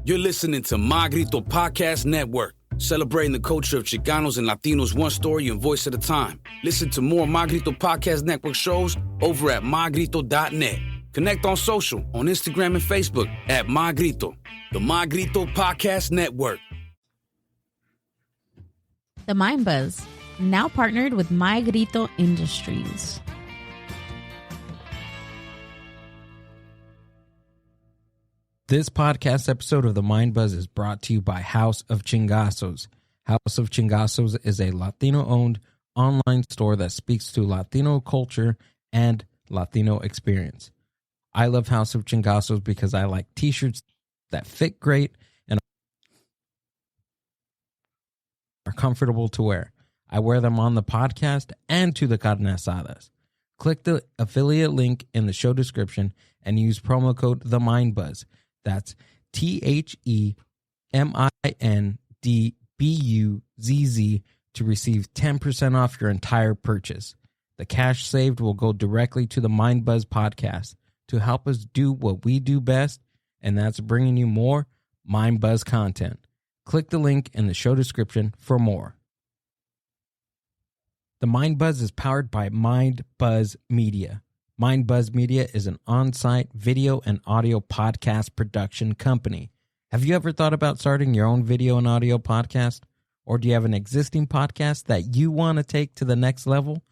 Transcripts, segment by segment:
You're listening to My Grito Podcast Network, celebrating the culture of Chicanos and Latinos one story and voice at a time. Listen to more My Grito Podcast Network shows over at mygrito.net. Connect on social, on Instagram and Facebook at My Grito, the My Grito Podcast Network. The MindBuzz, now partnered with My Grito Industries. This podcast episode of the MindBuzz is brought to you by House of Chingazos. House of Chingazos is a Latino-owned online store that speaks to Latino culture and Latino experience. I love House of Chingazos because I like t-shirts that fit great and are comfortable to wear. I wear them on the podcast and to the carne asadas. Click the affiliate link in the show description and use promo code TheMindBuzz. That's TheMindBuzz to receive 10% off your entire purchase. The cash saved will go directly to the MindBuzz podcast to help us do what we do best, and that's bringing you more MindBuzz content. Click the link in the show description for more. The MindBuzz is powered by MindBuzz Media. MindBuzz Media is an on-site video and audio podcast production company. Have you ever thought about starting your own video and audio podcast? Or do you have an existing podcast that you want to take to the next level?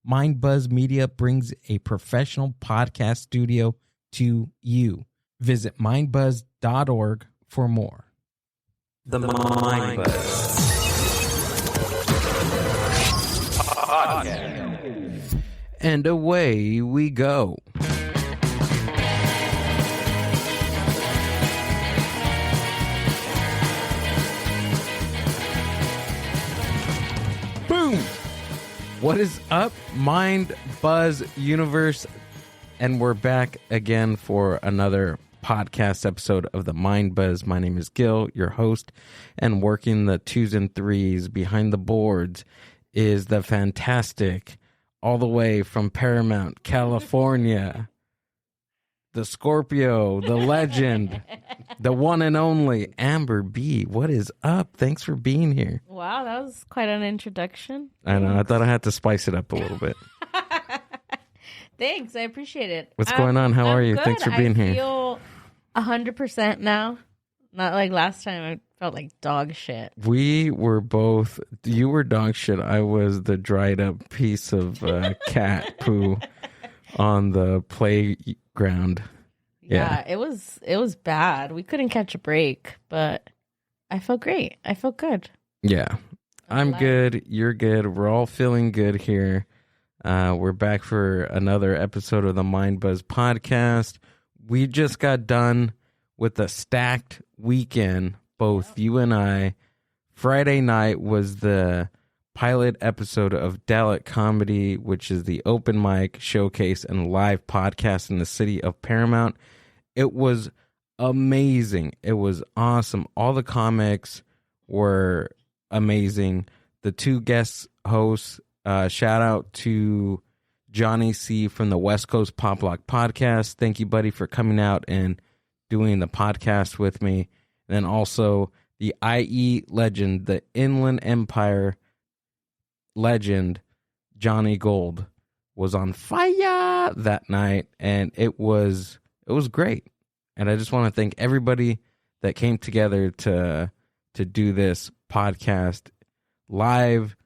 MindBuzz Media brings a professional podcast studio to you. Visit mindbuzz.org for more. The MindBuzz Podcast. And away we go. Boom! What is up, MindBuzz Universe? And we're back again for another podcast episode of the MindBuzz. My name is Gil, your host, and working the 2s and 3s behind the boards is the fantastic, all the way from Paramount, California, the Scorpio, the legend, the one and only Amber B. What is up? Thanks for being here. Wow, that was quite an introduction. I know. I thought I had to spice it up a little bit. Thanks, I appreciate it. What's going on? How are you? Good. Thanks for being here. I feel 100% now. Not like last time. I felt like dog shit. We were both, you were dog shit. I was the dried up piece of cat poo on the playground. Yeah, it was bad. We couldn't catch a break, but I felt great. I felt good. Yeah. I'm good. You're good. We're all feeling good here. We're back for another episode of the MindBuzz podcast. We just got done with a stacked weekend, both you and I. Friday night was the pilot episode of Delic Comedy, which is the open mic, showcase, and live podcast in the city of Paramount. It was amazing. It was awesome. All the comics were amazing. The two guest hosts, shout out to Johnny C from the West Coast PopLock podcast. Thank you, buddy, for coming out and doing the podcast with me. And then also the IE legend, the Inland Empire legend, Johnny Gold, was on fire that night, and it was great. And I just want to thank everybody that came together to do this podcast live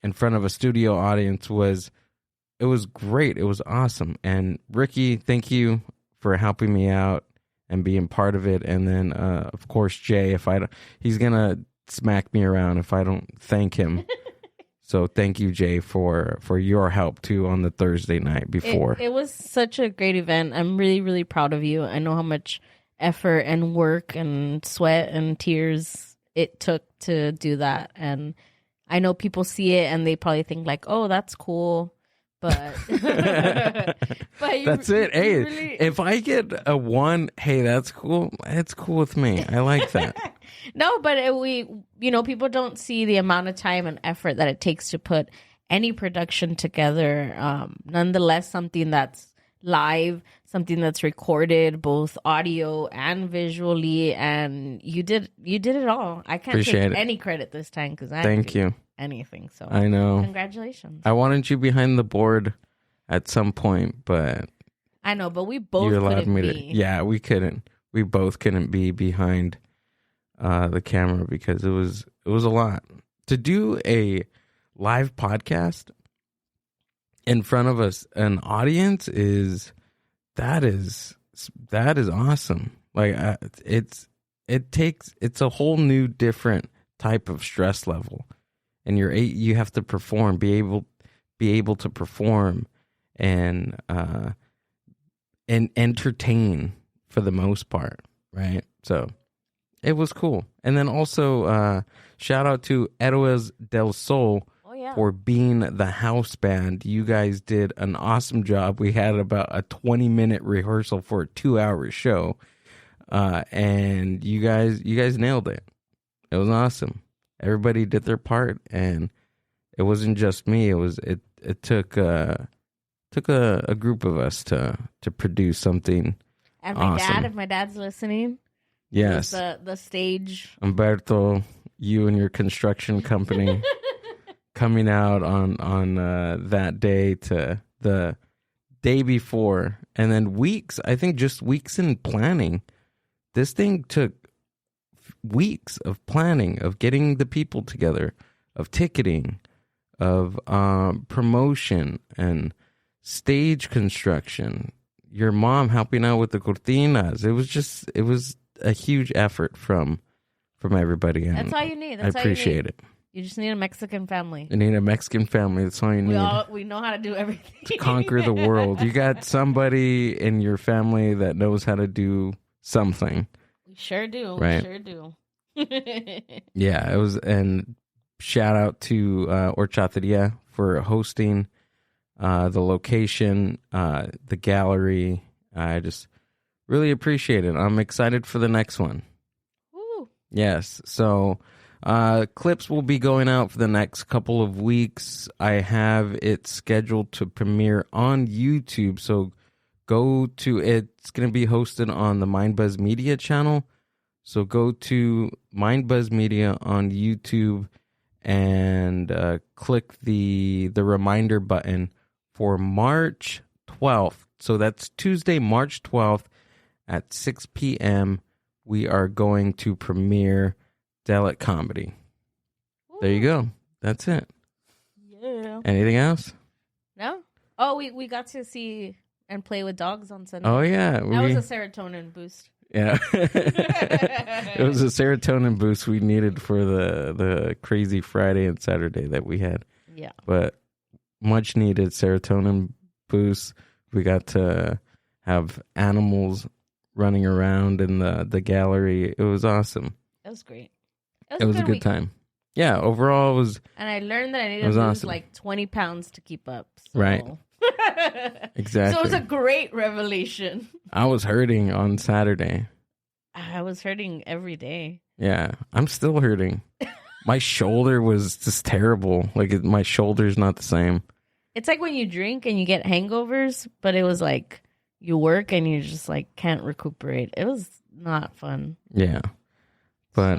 in front of a studio audience. It was great. It was awesome. And Ricky, thank you for helping me out and being part of it. And then, of course, Jay, he's going to smack me around if I don't thank him. So thank you, Jay, for your help, too, on the Thursday night before. It was such a great event. I'm really, really proud of you. I know how much effort and work and sweat and tears it took to do that. And I know people see it and they probably think like, oh, that's cool. But, that's it. Hey, really... if I get a 1, hey, that's cool. It's cool with me. I like that. No, but people don't see the amount of time and effort that it takes to put any production together. Nonetheless, something that's live, something that's recorded both audio and visually, and you did it all. I can't Appreciate take it. any credit this time because I Thank didn't do you. anything. So I know. congratulations. I wanted you behind the board at some point, but I know, but we both you allowed couldn't me to. be. Yeah, we couldn't. We both couldn't be behind the camera because it was a lot to do a live podcast in front of an audience. Is awesome. Like it's a whole new different type of stress level, and you have to perform, be able to perform and entertain for the most part, right? So it was cool. And then also shout out to Héroes del Sol for being the house band. You guys did an awesome job. We had about a 20-minute rehearsal for a 2-hour show, and you guys nailed it. It was awesome. Everybody did their part, and it wasn't just me. It took a group of us to produce something. And my awesome. dad, if my dad's listening, yes, the stage. Umberto, you and your construction company coming out on that day to the day before, and then weeks. I think just weeks in planning. This thing took weeks of planning, of getting the people together, of ticketing, of promotion and stage construction. Your mom helping out with the cortinas. It was a huge effort from everybody. And that's all you need. I appreciate it. You just need a Mexican family. You need a Mexican family. That's all you need. We know how to do everything. To conquer the world. You got somebody in your family that knows how to do something. We sure do. Right. We sure do. Yeah, it was. And shout out to Horchateria for hosting the location, the gallery. I just really appreciate it. I'm excited for the next one. Woo. Yes. So clips will be going out for the next couple of weeks. I have it scheduled to premiere on YouTube. So go to it's going to be hosted on the MindBuzz Media channel. So go to MindBuzz Media on YouTube and click the reminder button for March 12th. So that's Tuesday, March 12th at 6 p.m. We are going to premiere Delic Comedy. Ooh. There you go. That's it. Yeah. Anything else? No? Oh, we got to see and play with dogs on Sunday. Oh, yeah. That was a serotonin boost. Yeah. It was a serotonin boost we needed for the crazy Friday and Saturday that we had. Yeah. But much needed serotonin boost. We got to have animals running around in the gallery. It was awesome. It was great. It was a good time. Yeah, overall it was. And I learned that I needed to lose awesome. like 20 pounds to keep up. So. Right. Exactly. So it was a great revelation. I was hurting on Saturday. I was hurting every day. Yeah, I'm still hurting. My shoulder was just terrible. Like my shoulder's not the same. It's like when you drink and you get hangovers, but it was like you work and you just like can't recuperate. It was not fun. Yeah. But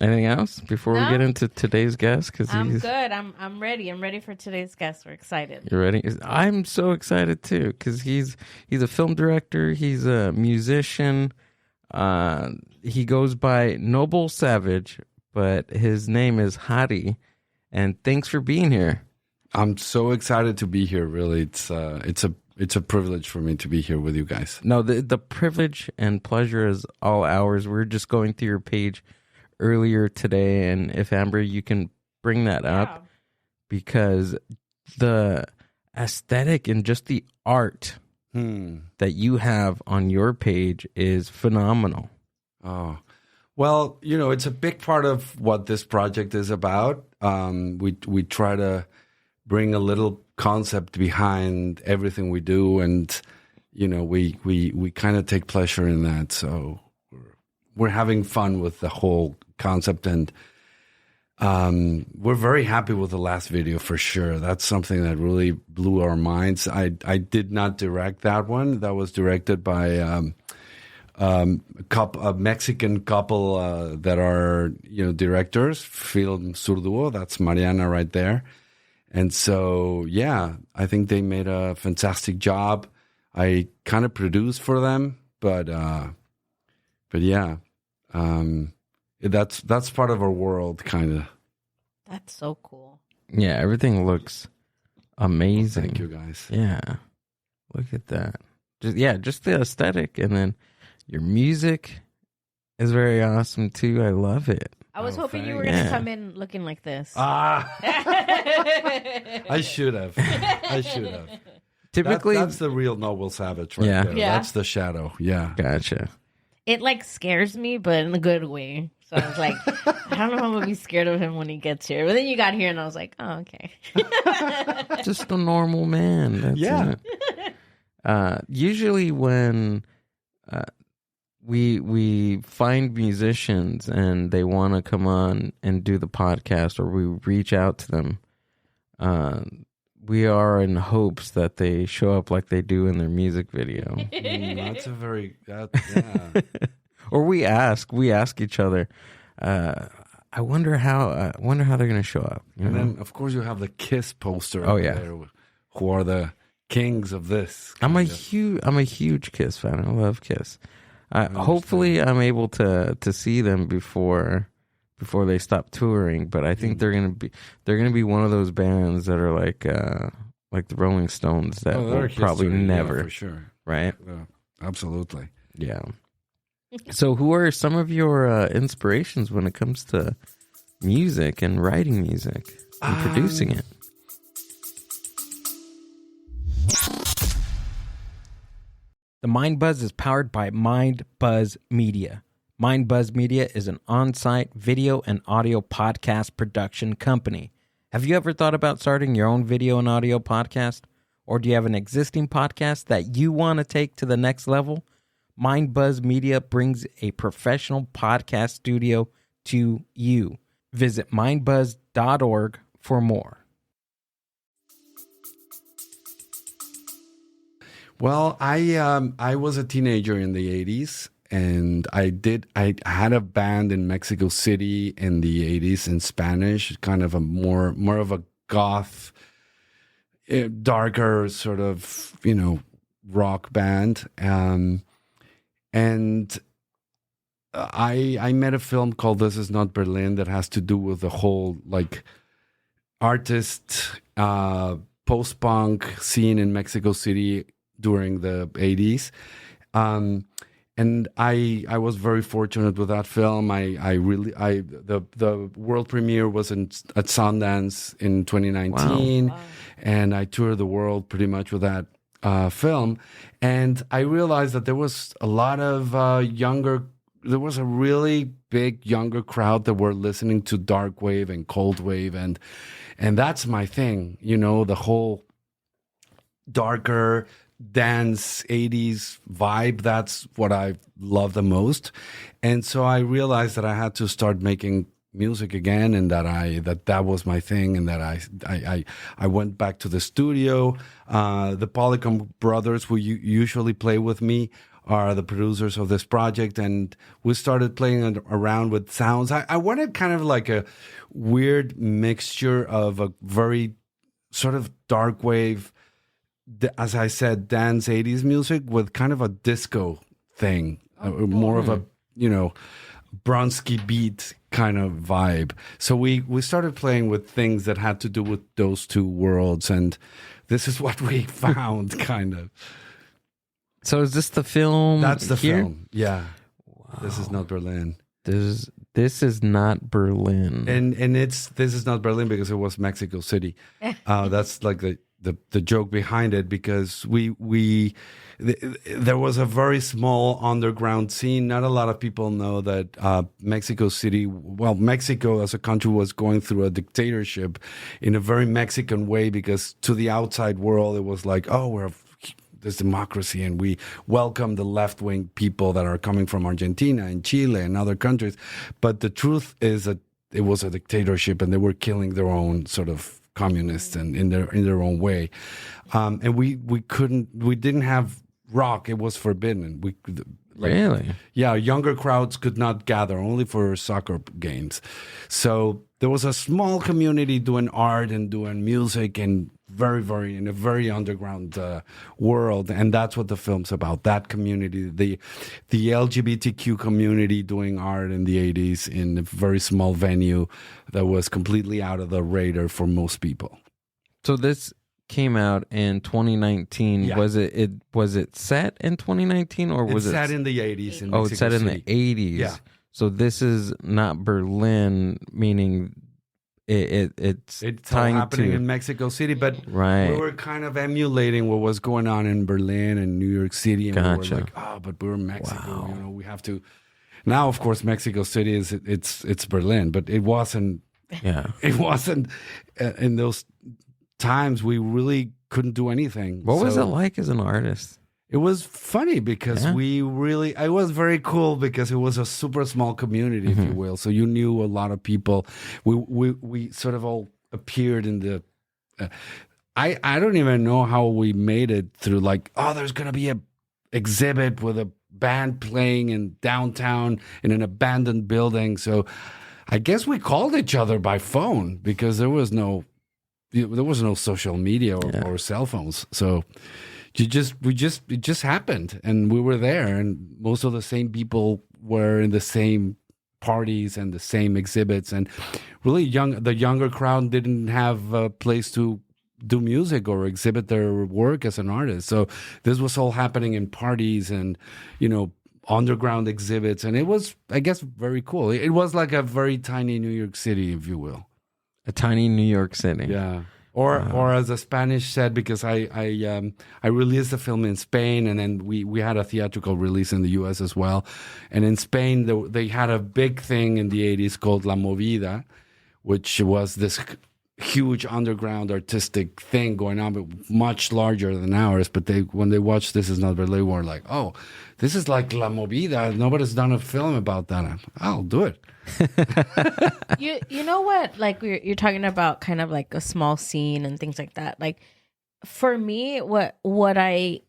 anything else before we get into today's guest? Because I'm good. I'm ready. I'm ready for today's guest. We're excited. You ready? I'm so excited too because he's a film director. He's a musician. He goes by Noble Savage, but his name is Hari. And thanks for being here. I'm so excited to be here. Really, it's a privilege for me to be here with you guys. No, the privilege and pleasure is all ours. We were just going through your page earlier today, and if Amber, you can bring that up, because the aesthetic and just the art that you have on your page is phenomenal. Oh, well, it's a big part of what this project is about. We try to bring a little concept behind everything we do, and we kind of take pleasure in that. So we're having fun with the whole concept, and we're very happy with the last video for sure. That's something that really blew our minds. I did not direct that one. That was directed by a Mexican couple that are directors, Film Surduo. That's Mariana right there. And so yeah, I think they made a fantastic job. I kind of produced for them, but yeah. That's part of our world, kind of. That's so cool. Yeah, everything looks amazing. Thank you, guys. Yeah, look at that. Just the aesthetic, and then your music is very awesome too. I love it. I was hoping you were going to come in looking like this. I should have. Typically, that's the real Noble Savage right there. Yeah. That's the shadow. Yeah. Gotcha. It like scares me, but in a good way. So I was like, I don't know if I'm gonna be scared of him when he gets here. But then you got here, and I was like, oh, okay. Just a normal man. That's it. Usually when we find musicians and they want to come on and do the podcast, or we reach out to them, we are in hopes that they show up like they do in their music video. That's a very Or we ask each other. I wonder how they're going to show up. And then, of course, you have the Kiss poster. Oh yeah, there, who are the kings of this? I'm a huge Kiss fan. I love Kiss. Hopefully, I'm able to see them before they stop touring. But I think they're gonna be one of those bands that are like the Rolling Stones that will probably never, for sure, right? Absolutely, yeah. So, who are some of your inspirations when it comes to music and writing music and producing it? The MindBuzz is powered by MindBuzz Media. MindBuzz Media is an on-site video and audio podcast production company. Have you ever thought about starting your own video and audio podcast? Or do you have an existing podcast that you want to take to the next level? MindBuzz Media brings a professional podcast studio to you. Visit mindbuzz.org for more. Well, I was a teenager in the 80s, and I had a band in Mexico City in the 80s in Spanish, kind of a more of a goth, darker sort of, rock band. And I made a film called This Is Not Berlin that has to do with the whole like artist post-punk scene in Mexico City during the 80s. And I was very fortunate with that film. The world premiere was at Sundance in 2019. Wow. And I toured the world pretty much with that film. And I realized that there was a lot of there was a really big younger crowd that were listening to dark wave and cold wave. And that's my thing, the whole darker dance 80s vibe. That's what I love the most. And so I realized that I had to start making music again, and that was my thing, and that I went back to the studio. The Polycom brothers, who usually play with me, are the producers of this project, and we started playing around with sounds. I wanted kind of like a weird mixture of a very sort of dark wave, as I said, dance 80s music with kind of a disco thing, more of a Bronsky beat kind of vibe. So we started playing with things that had to do with those two worlds, and this is what we found, kind of. So is this the film? That's the here? film. Yeah. Wow. This Is Not Berlin. This is not Berlin. And This Is Not Berlin because it was Mexico City. That's like the joke behind it, because there was a very small underground scene. Not a lot of people know that Mexico City, Mexico as a country was going through a dictatorship in a very Mexican way, because to the outside world, it was like, oh, we're this democracy and we welcome the left-wing people that are coming from Argentina and Chile and other countries. But the truth is that it was a dictatorship and they were killing their own sort of communists and in their own way. And we didn't have rock. It was forbidden. Really? Yeah, younger crowds could not gather, only for soccer games. So there was a small community doing art and doing music and in a very underground world. And that's what the film's about, that community, the LGBTQ community doing art in the 80s in a very small venue that was completely out of the radar for most people. So this came out in 2019. Yeah. Was it set in 2019 or was It's it set in the 80s in Oh, Mexico it's set in the City. 80s. Yeah. So this is not Berlin, meaning it's It's all tying happening to in Mexico City, but right. we were kind of emulating what was going on in Berlin and New York City, and Gotcha. we were like, but we're in Mexico, Wow. we have to. Now, of course, Mexico City it's Berlin, but it wasn't. Yeah. It wasn't in those times. We really couldn't do anything. What was So it like as an artist? It was funny because Yeah. it was very cool because it was a super small community, if you will. So you knew a lot of people. We sort of all appeared in the. I don't even know how we made it through. Like, there's gonna be a exhibit with a band playing in downtown in an abandoned building. So I guess we called each other by phone because there was no social media or cell phones. So. It just happened, and we were there, and most of the same people were in the same parties and the same exhibits, and really the younger crowd didn't have a place to do music or exhibit their work as an artist. So this was all happening in parties and, underground exhibits, and it was, I guess, very cool. It was like a very tiny New York City, if you will. A tiny New York City. Yeah. Or as the Spanish said, because I released the film in Spain, and then we had a theatrical release in the U.S. as well. And in Spain, they had a big thing in the 80s called La Movida, which was this huge underground artistic thing going on, but much larger than ours. But when they watched This Is Not Berlin, they were like, oh, this is like La Movida. Nobody's done a film about that. I'll do it. You know what, like you're talking about kind of like a small scene and things like that. Like for me, what I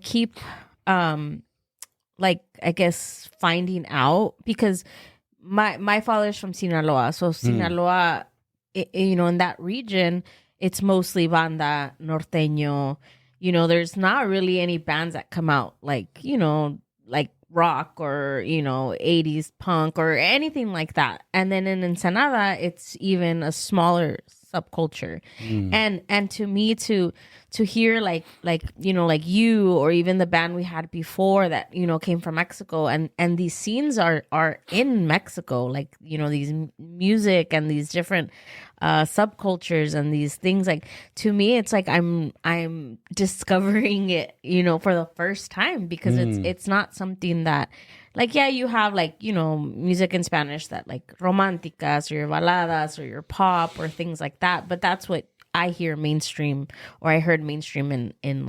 keep like, I guess, finding out, because my father's from Sinaloa, so Sinaloa, in that region, it's mostly banda norteño. There's not really any bands that come out like rock or 80s punk or anything like that. And then in Ensenada, it's even a smaller subculture. And to me, to hear like you, or even the band we had before that came from Mexico, and these scenes are in Mexico, like these music and these different subcultures and these things, like, to me it's like I'm discovering it for the first time, because it's not something that, like, you have like music in Spanish that like románticas or your baladas or your pop or things like that, but that's what I hear mainstream, or I heard mainstream in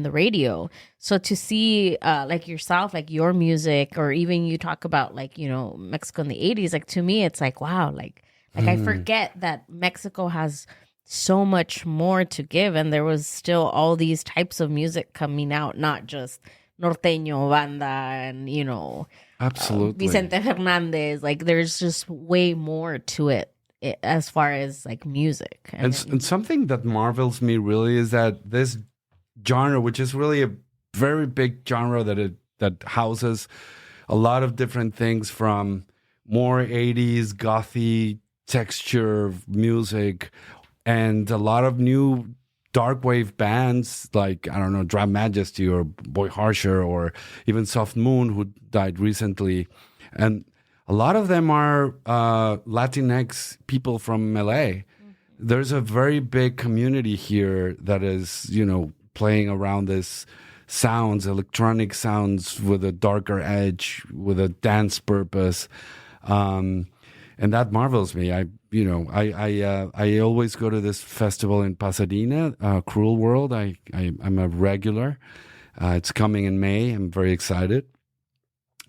the radio. So to see like yourself, like your music, or even you talk about like Mexico in the 80s, like, to me it's like, wow, like I forget that Mexico has so much more to give, and there was still all these types of music coming out, not just norteño, banda, and Absolutely. Vicente Fernandez. Like, there's just way more to it as far as like music. And something that marvels me really is that this genre, which is really a very big genre that houses a lot of different things, from more 80s gothy texture music and a lot of new dark wave bands like, I don't know, Dry Majesty or Boy Harsher or even Soft Moon, who died recently. And a lot of them are Latinx people from LA. There's a very big community here that is, playing around this sounds, electronic sounds with a darker edge, with a dance purpose. And that marvels me. I always go to this festival in Pasadena, Cruel World. I'm a regular. It's coming in May. I'm very excited.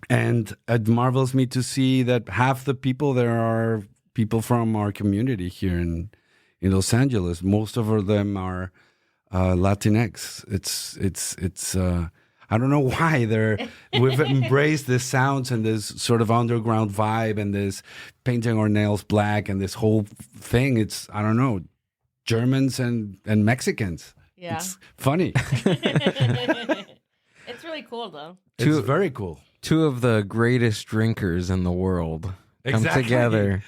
And it marvels me to see that half the people there are people from our community here in Los Angeles. Most of them are Latinx. It's I don't know why we've embraced this sounds and this sort of underground vibe and this painting our nails black and this whole thing. It's, I don't know, Germans and Mexicans. Yeah. It's funny. It's really cool though. It's very cool. Two of the greatest drinkers in the world come together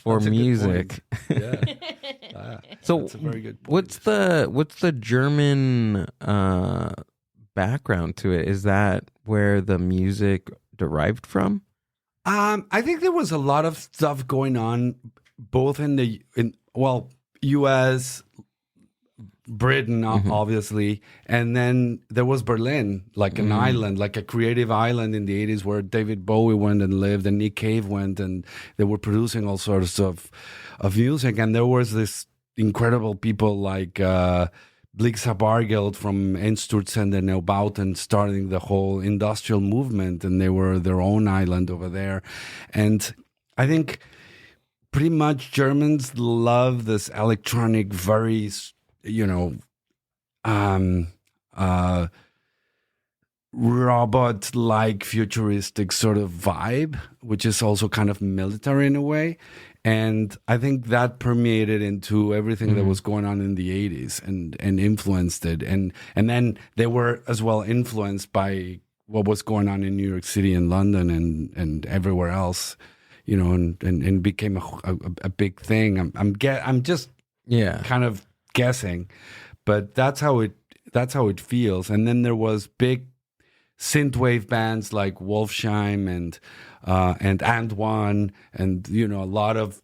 for music. Yeah. So that's a very good point. what's the German background to it? Is that where the music derived from? I think there was a lot of stuff going on both in US, Britain, obviously, and then there was Berlin, like an island, like a creative island in the 80s where David Bowie went and lived and Nick Cave went, and they were producing all sorts of music. And there was this incredible people like Blixa Bargeld from Einstürzen and Neubauten starting the whole industrial movement, and they were their own island over there. And I think pretty much Germans love this electronic, very, robot-like futuristic sort of vibe, which is also kind of military in a way. And I think that permeated into everything that was going on in the 80s and influenced it. And then they were as well influenced by what was going on in New York City and London and everywhere else, and became a big thing. I'm just kind of guessing, but that's how it feels. And then there was big synthwave bands like Wolfsheim and Antoine, and a lot of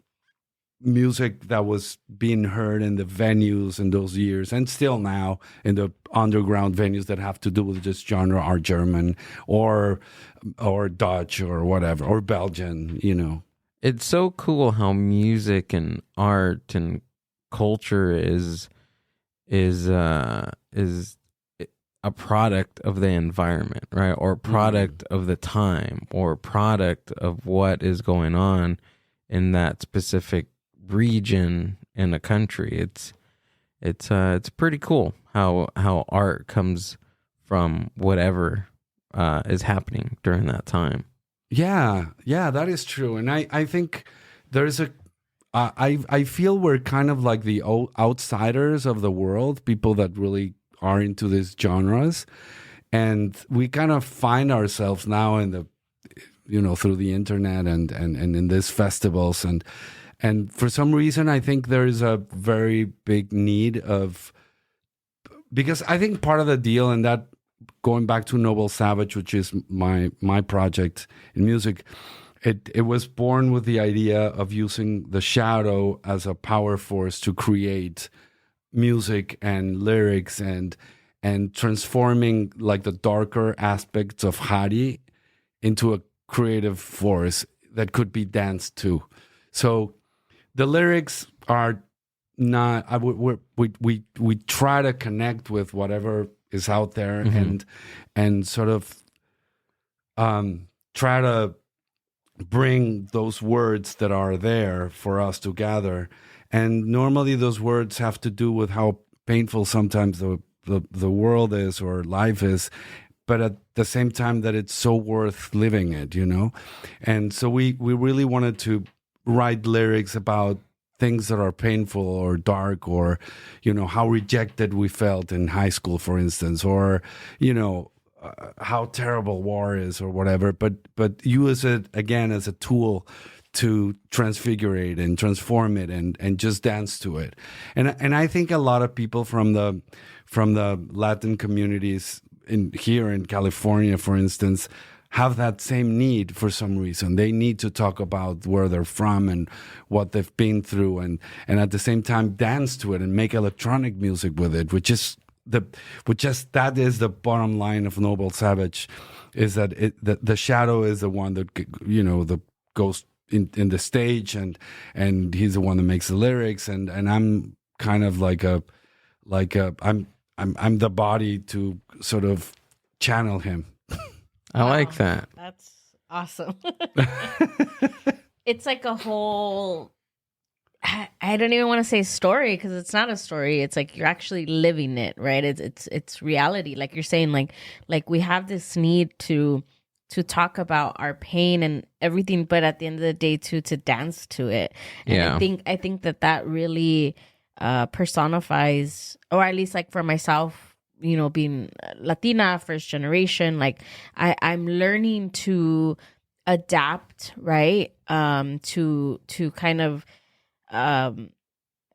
music that was being heard in the venues in those years, and still now in the underground venues that have to do with this genre are German or Dutch or whatever, or Belgian. It's so cool how music and art and culture is a product of the environment, right? Or product of the time, or product of what is going on in that specific region in a country. It's pretty cool how art comes from whatever is happening during that time. Yeah, that is true. And I think there's I feel we're kind of like the outsiders of the world, people that really are into these genres, and we kind of find ourselves now in the through the internet and in these festivals, and for some reason I think there is a very big need of, because I think part of the deal, and that going back to Noble Savage, which is my project in music, it was born with the idea of using the shadow as a power force to create music and lyrics and transforming like the darker aspects of Hari into a creative force that could be danced to. So the lyrics are not, we try to connect with whatever is out there and sort of try to bring those words that are there for us to gather. And normally those words have to do with how painful sometimes the world is or life is, but at the same time that it's so worth living it, And so we really wanted to write lyrics about things that are painful or dark, or, how rejected we felt in high school, for instance, or, how terrible war is or whatever, but use it again as a tool to transfigurate and transform it and just dance to it. And I think a lot of people from the Latin communities here in California, for instance, have that same need for some reason. They need to talk about where they're from and what they've been through, and at the same time dance to it and make electronic music with it, that is the bottom line of Noble Savage, is that the shadow is the one that that goes in the stage, and he's the one that makes the lyrics, and I'm kind of I'm the body to sort of channel him. I like that. That's awesome. it's like a whole. I don't even want to say story because it's not a story. It's like you're actually living it, right? It's reality. Like you're saying, like we have this need to talk about our pain and everything, but at the end of the day, to dance to it. And Yeah. I think that really personifies, or at least like for myself, you know, being Latina, first generation, like I'm learning to adapt, right? To kind of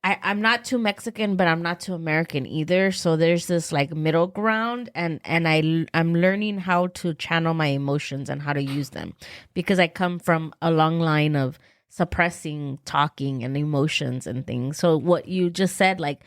I'm not too Mexican, but I'm not too American either. So there's this like middle ground, and I'm learning how to channel my emotions and how to use them, because I come from a long line of suppressing talking and emotions and things. So what you just said, like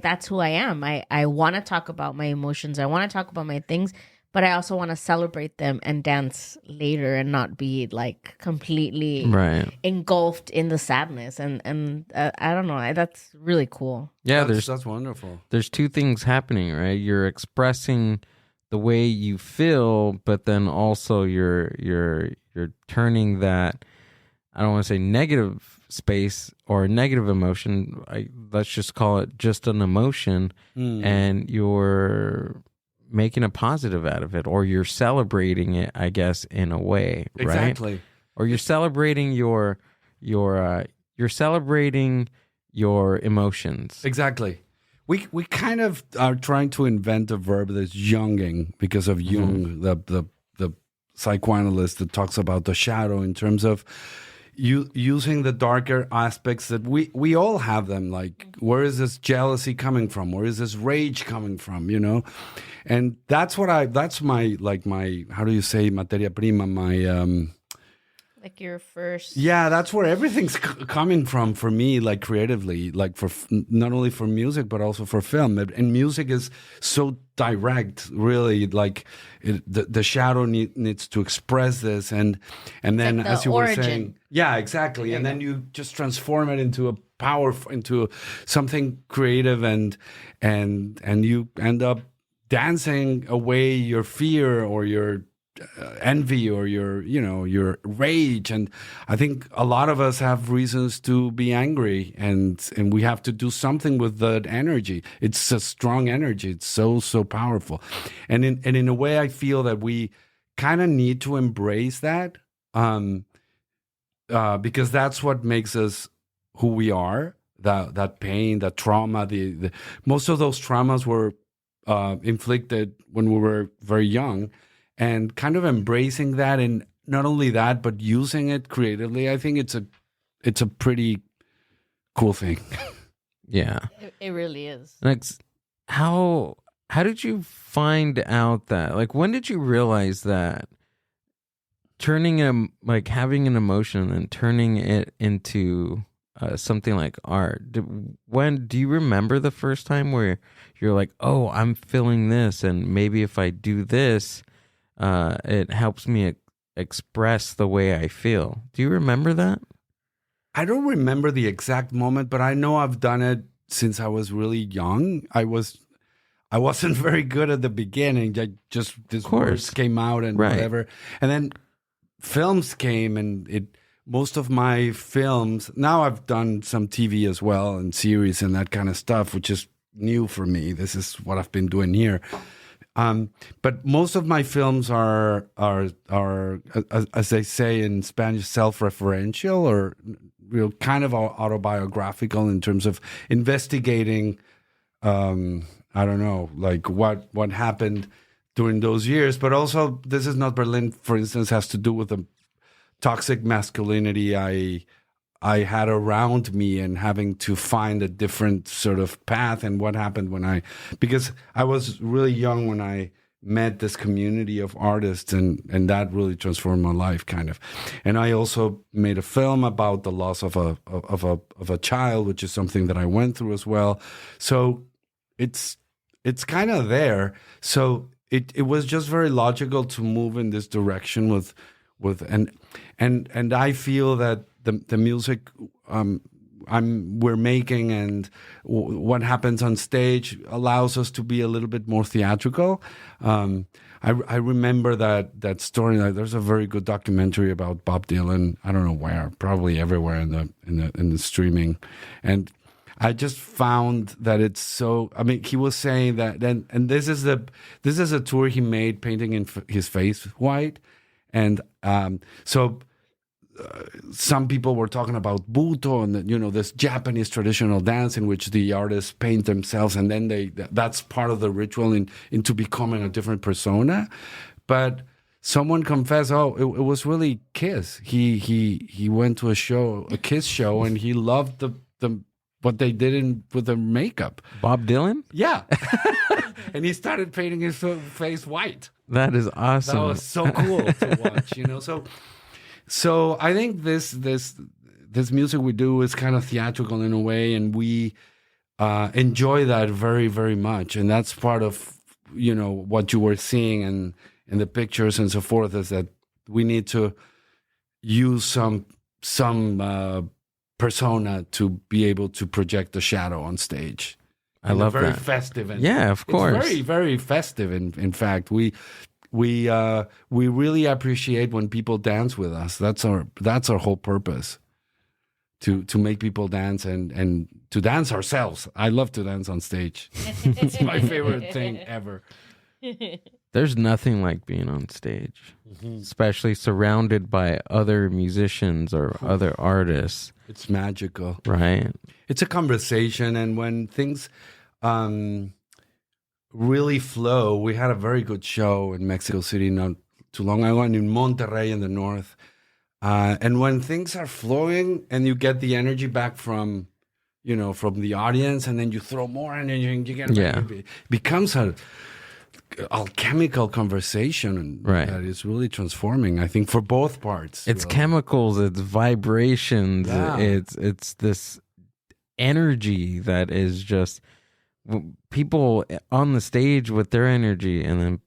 that's who I am. I want to talk about my emotions. I want to talk about my things, but I also want to celebrate them and dance later and not be like completely Right. engulfed in the sadness. And I don't know. That's really cool. Yeah, that's wonderful. there's two things happening, right? You're expressing the way you feel, but then also you're turning that, I don't want to say negative space or negative emotion. Let's just call it just an emotion, and you're making a positive out of it, or you're celebrating it, I guess, in a way, right? Exactly. Or you're celebrating you're celebrating your emotions. Exactly. We kind of are trying to invent a verb that's Junging because of Jung, the psychoanalyst that talks about the shadow in terms of using the darker aspects that we all have them. Like, where is this jealousy coming from? Where is this rage coming from? You know, and that's my how do you say materia prima? My Like your first. yeah, that's where everything's coming from for me, like creatively, like for not only for music but also for film. And music is so direct, really. Like the shadow needs to express this, and then like the as you origin. were saying, yeah, exactly. And then you just transform it into a into something creative, and you end up dancing away your fear or your envy or your rage. And I think a lot of us have reasons to be angry, and we have to do something with that energy. It's a strong energy. It's so powerful, and in a way I feel that we kind of need to embrace that, because that's what makes us who we are. That pain, that trauma, the most of those traumas were inflicted when we were very young. And kind of embracing that, and not only that, but using it creatively, I think it's a pretty cool thing. Yeah. It really is. Like, how did you find out that? Like, when did you realize that having an emotion and turning it into something like art? Do you remember the first time where you're like, oh, I'm feeling this, and maybe if I do this, it helps me express the way I feel? Do you remember that? I don't remember the exact moment, but I know I've done it since I was really young. I wasn't very good at the beginning. This words came out and whatever, and then films came, and most of my films. Now I've done some TV as well and series and that kind of stuff, which is new for me. This is what I've been doing here. But most of my films are as they say in Spanish, self-referential, or kind of autobiographical in terms of investigating. I don't know, like what happened during those years. But also, This Is Not Berlin, for instance, has to do with the toxic masculinity I had around me, and having to find a different sort of path, and what happened because I was really young when I met this community of artists, and that really transformed my life, kind of. And I also made a film about the loss of a child, which is something that I went through as well. So it's kind of there. So it was just very logical to move in this direction with and I feel that the music we're making, and what happens on stage allows us to be a little bit more theatrical. I remember that story. There's a very good documentary about Bob Dylan. I don't know where, probably everywhere in the streaming, and I just found that it's so. I mean, he was saying that, and this is a tour he made painting his face white, and so. Some people were talking about buto and this Japanese traditional dance in which the artists paint themselves, and then that's part of the ritual into becoming a different persona. But someone confessed, it was really Kiss. He went to a Kiss show, and he loved the what they did with the makeup. Bob Dylan? Yeah. And he started painting his face white. That is awesome. That was so cool to watch, So I think this music we do is kind of theatrical in a way, and we enjoy that very, very much. And that's part of what you were seeing in the pictures and so forth, is that we need to use some persona to be able to project the shadow on stage. I love very that. Festive. And yeah, of course. It's very, very festive. In fact, we really appreciate when people dance with us. That's our whole purpose, to make people dance and to dance ourselves. I love to dance on stage. It's my favorite thing ever. There's nothing like being on stage, especially surrounded by other musicians or other artists. It's magical, right? It's a conversation, and when things really flow. We had a very good show in Mexico City not too long ago, and in Monterrey in the north. And when things are flowing and you get the energy back from the audience, and then you throw more energy and you get it back, it becomes a alchemical conversation, right? That is really transforming, I think, for both parts. It's chemicals, it's vibrations, it's this energy that is just people on the stage with their energy, and then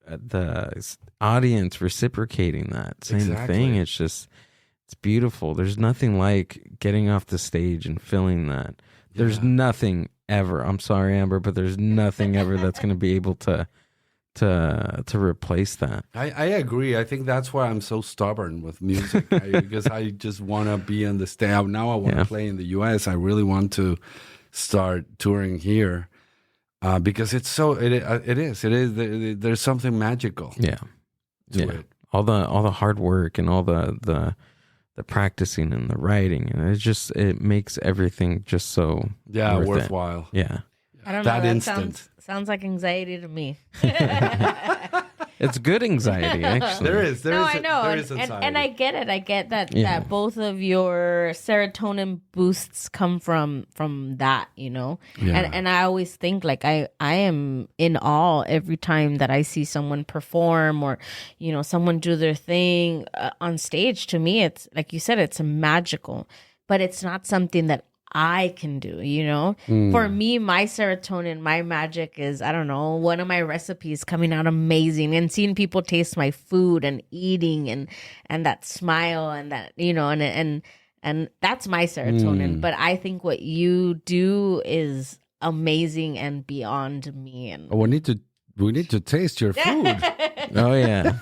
the audience reciprocating that same thing. It's beautiful. There's nothing like getting off the stage and feeling that. There's nothing ever. I'm sorry, Amber, but there's nothing ever that's going to be able to replace that. I agree. I think that's why I'm so stubborn with music, because I just want to be on the stage. Now I want to play in the U.S. I really want to start touring here, because it's so. It is. There's something magical. Yeah. To it. All the hard work and all the practicing and the writing, and it makes everything just so worthwhile. Yeah. I don't know. That That instant. sounds like anxiety to me. It's good anxiety, actually. There is anxiety. And I get it. I get that both of your serotonin boosts come from that, Yeah. And I always think like I am in awe every time that I see someone perform or someone do their thing on stage. To me, it's like you said, it's magical, but it's not something that I can do, For me, my serotonin, my magic is, I don't know, one of my recipes coming out amazing, and seeing people taste my food and eating and that smile and that, and that's my serotonin. But I think what you do is amazing and beyond me. And we need to taste your food. Oh yeah.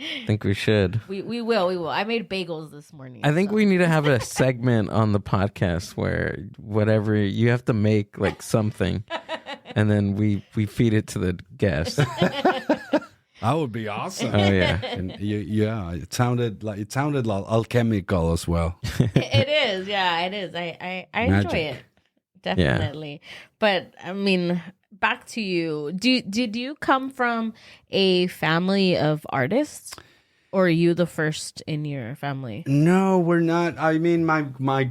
I think we should. We will. I made bagels this morning. I think we need to have a segment on the podcast where whatever you have to make like something, and then we feed it to the guests. That would be awesome. Oh yeah, and it sounded alchemical as well. It is. Yeah, it is. I enjoy it definitely. But I mean, back to you. Did you come from a family of artists, or are you the first in your family? No, we're not. I mean, my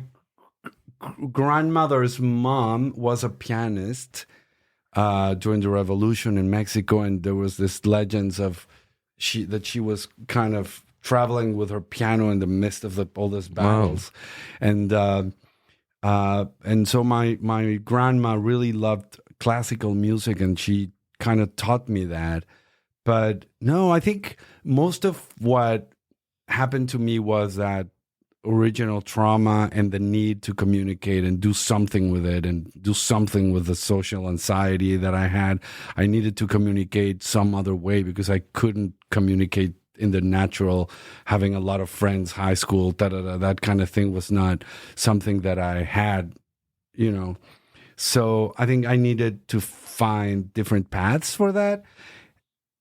grandmother's mom was a pianist during the revolution in Mexico, and there was this legends of that she was kind of traveling with her piano in the midst of all these battles. Wow. And so my grandma really loved classical music, and she kind of taught me that. But no, I think most of what happened to me was that original trauma and the need to communicate and do something with it and do something with the social anxiety that I had. I needed to communicate some other way because I couldn't communicate in the natural, having a lot of friends, high school, that kind of thing was not something that I had, you know. So I think I needed to find different paths for that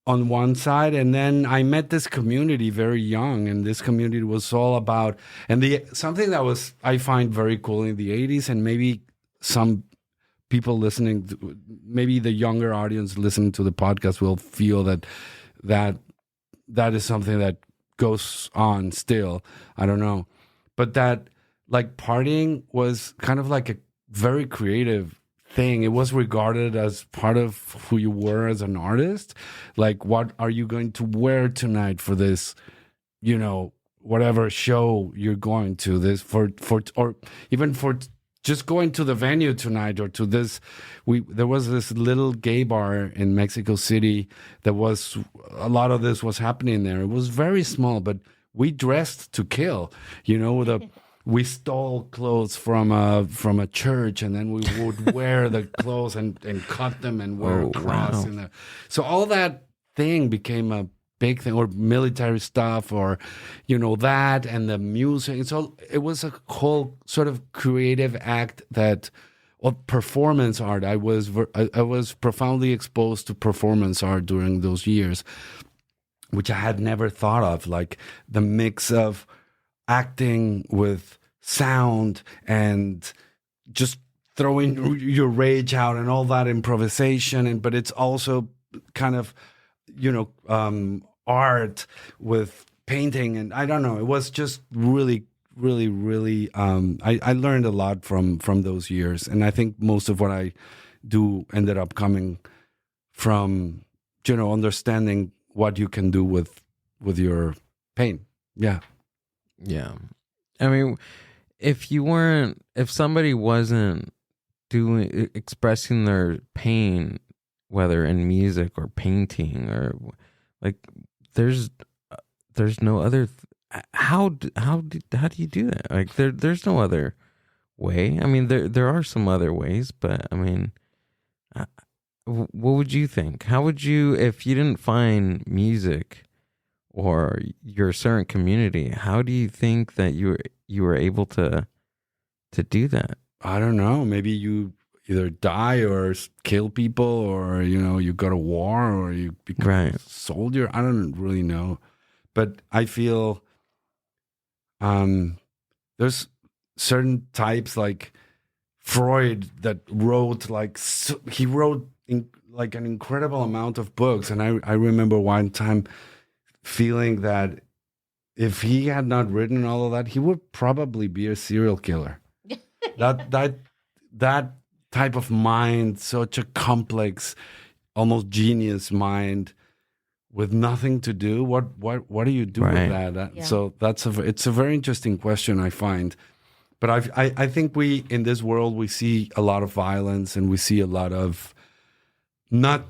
on one side. And then I met this community very young, and this community was all about, and something that was, I find very cool in the 80s, and maybe some people listening, maybe the younger audience listening to the podcast will feel that is something that goes on still. I don't know. But that, like, partying was kind of like a very creative thing. It was regarded as part of who you were as an artist. Like, what are you going to wear tonight for this, you know, whatever show you're going to, this or even for just going to the venue tonight or to this. There was this little gay bar in Mexico City that was, a lot of this was happening there. It was very small, but we dressed to kill, you know, we stole clothes from a church, and then we would wear the clothes and cut them and wear a cross. Wow. So all that thing became a big thing, or military stuff, or, you know, that, and the music. So it was a whole sort of creative act performance art. I was profoundly exposed to performance art during those years, which I had never thought of, like the mix of acting with sound and just throwing your rage out and all that improvisation, but it's also kind of, you know, art with painting, and I don't know. It was just really, really, really. I learned a lot from those years, and I think most of what I do ended up coming from, you know, understanding what you can do with your pain. Yeah. I mean, if somebody wasn't expressing their pain, whether in music or painting, or like, there's no other. How do you do that? Like, there's no other way. I mean, there are some other ways, but I mean, what would you think? How would you, if you didn't find music or your certain community, how do you think that you were able to do that? I don't know. Maybe you either die or kill people, or, you know, you go to war, or you become a soldier. I don't really know. But I feel there's certain types, like Freud, that wrote he wrote like an incredible amount of books. And I remember one time feeling that if he had not written all of that, he would probably be a serial killer. that type of mind, such a complex, almost genius mind with nothing to do. What do you do with that? Yeah. So it's a very interesting question, I find. But I think we, in this world, we see a lot of violence, and we see a lot of not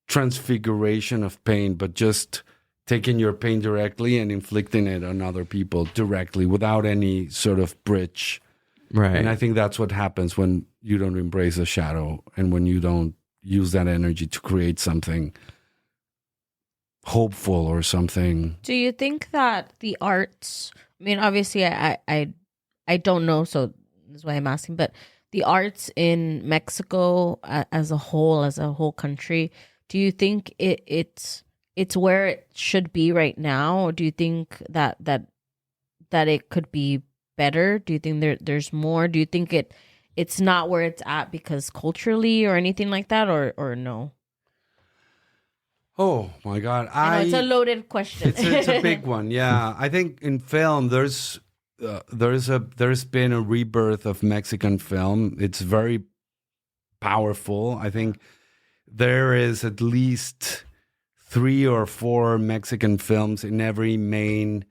transfiguration of pain, but just taking your pain directly and inflicting it on other people directly without any sort of bridge. Right. And I think that's what happens when you don't embrace a shadow, and when you don't use that energy to create something hopeful or something. Do you think that the arts, I mean, obviously I don't know, so that's why I'm asking, but the arts in Mexico as a whole country, do you think it's where it should be right now? Or do you think that it could be better? Do you think there's more? Do you think it's not where it's at because culturally or anything like that, or no? Oh my God! I know it's a loaded question. It's a big one. Yeah, I think in film there's been a rebirth of Mexican film. It's very powerful. I think there is at least 3 or 4 Mexican films in every main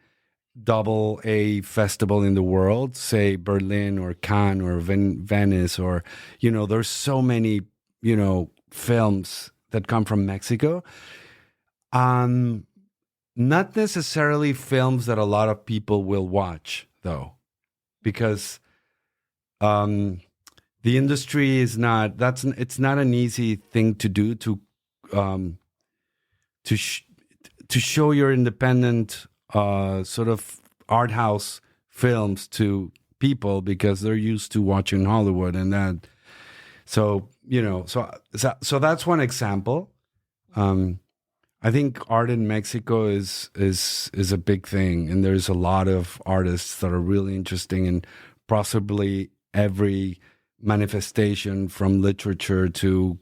AA festival in the world, say Berlin or Cannes or Venice, or, you know, there's so many, you know, films that come from Mexico. Not necessarily films that a lot of people will watch, though. because the industry is not. It's not an easy thing to do to show your independent sort of art house films to people because they're used to watching Hollywood and that. So so that's one example. I think art in Mexico is a big thing, and there's a lot of artists that are really interesting in possibly every manifestation, from literature to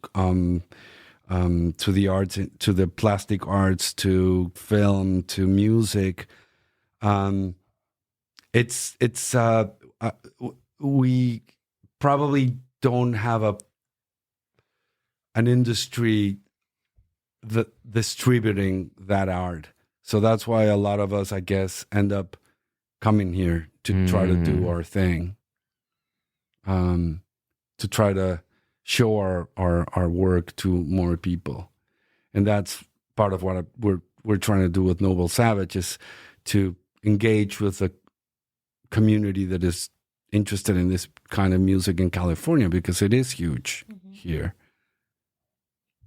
the arts, to the plastic arts, to film, to music. We probably don't have an industry that distributing that art, so that's why a lot of us, I guess, end up coming here to try to do our thing, to try to show our work to more people. And that's part of what we're trying to do with Noble Savage, is to engage with a community that is interested in this kind of music in California, because it is huge here.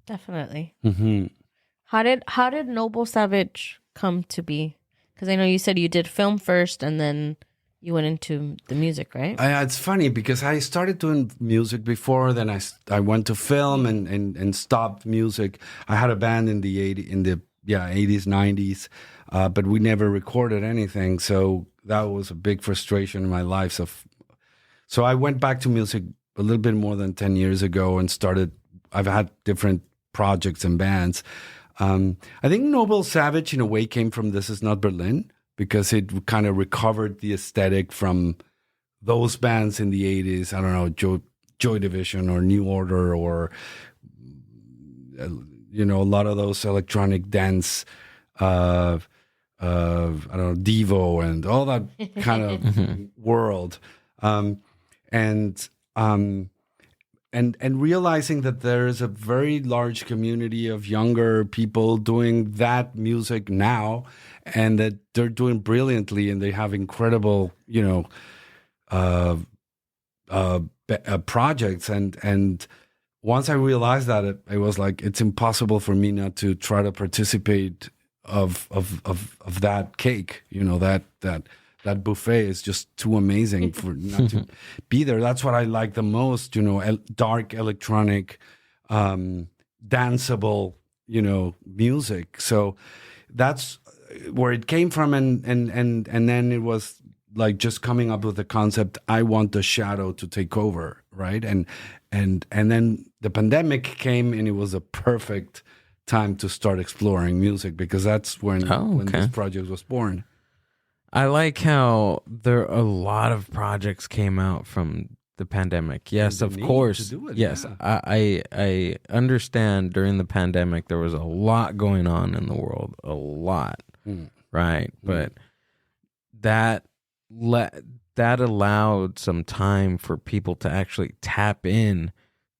Definitely. Mm-hmm. How did Noble Savage come to be? Because I know you said you did film first and then you went into the music, right? It's funny because I started doing music before, then I went to film and stopped music. I had a band in the 80s, 90s, but we never recorded anything. So that was a big frustration in my life. So I went back to music a little bit more than 10 years ago and I've had different projects and bands. I think Noble Savage in a way came from This Is Not Berlin, because it kind of recovered the aesthetic from those bands in the 80s. I don't know, Joy Division or New Order, or a lot of those electronic dance, I don't know, Devo and all that kind of world. And realizing that there is a very large community of younger people doing that music now, and that they're doing brilliantly, and they have incredible, projects. And once I realized that, it was like, it's impossible for me not to try to participate of that cake. That buffet is just too amazing for not to be there. That's what I like the most, dark electronic, danceable, music. So that's where it came from. And then it was like just coming up with the concept, I want the shadow to take over, right? And then the pandemic came, and it was a perfect time to start exploring music, because that's when this project was born. I like how a lot of projects came out from the pandemic. Yes, of course. Yes, yeah. I understand during the pandemic there was a lot going on in the world, a lot, right? But that allowed some time for people to actually tap in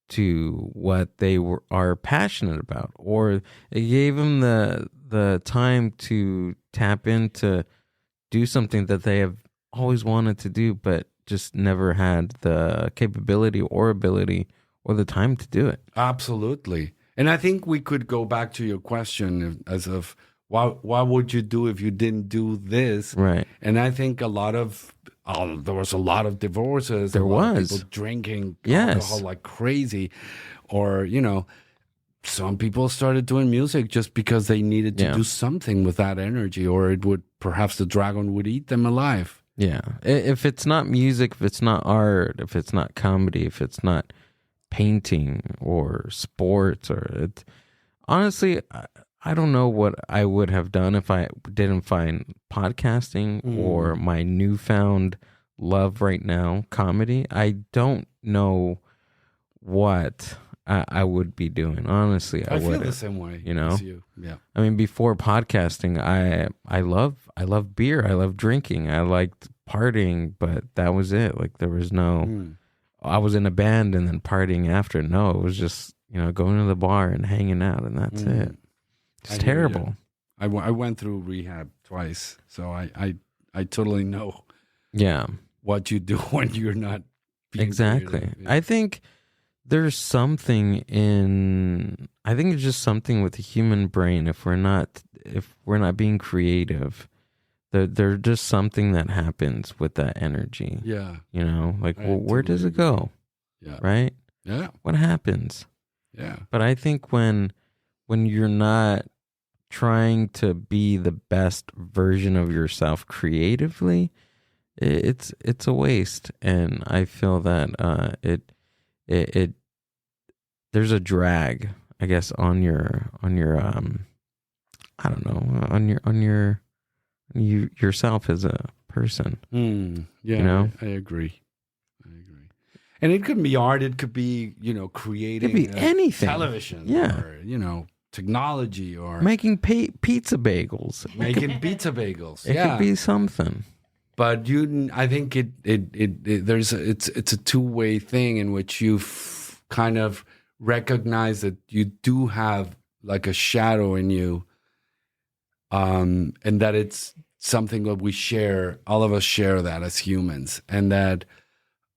to what they are passionate about, or it gave them the time to tap into do something that they have always wanted to do, but just never had the capability or ability or the time to do it. Absolutely. And I think we could go back to your question as of what would you do if you didn't do this? Right. And I think there was a lot of divorces. There was people drinking alcohol like crazy, or some people started doing music just because they needed to do something with that energy, or perhaps the dragon would eat them alive. Yeah. If it's not music, if it's not art, if it's not comedy, if it's not painting or sports, honestly, I don't know what I would have done if I didn't find podcasting or my newfound love right now, comedy. I don't know what I would be doing. Honestly, I feel the same way. As you. Yeah. I mean, before podcasting, I love beer. I love drinking. I liked partying, but that was it. Like, there was no. I was in a band and then partying after. No, it was just going to the bar and hanging out, and that's it. It's terrible. I went through rehab twice, so I totally know. Yeah. what you do when you're not being Exactly. creative. Yeah. I think there's something I think it's just something with the human brain. If we're not being creative, there's just something that happens with that energy. Yeah. You know, like, I well, where does it totally go? Yeah. Right? Yeah. What happens? Yeah. But I think when you're not trying to be the best version of yourself creatively, it's a waste. And I feel that it there's a drag, I guess, on your I don't know, on yourself as a person. Yeah. You know? I agree. And it could be art. It could be, creating. It could be anything. Television. Yeah. Or, technology or Making pizza bagels. making pizza bagels. It yeah. could be something. But I think it's a two-way thing in which you kind of recognize that you do have like a shadow in you, and that it's something that we share. All of us share that as humans, and that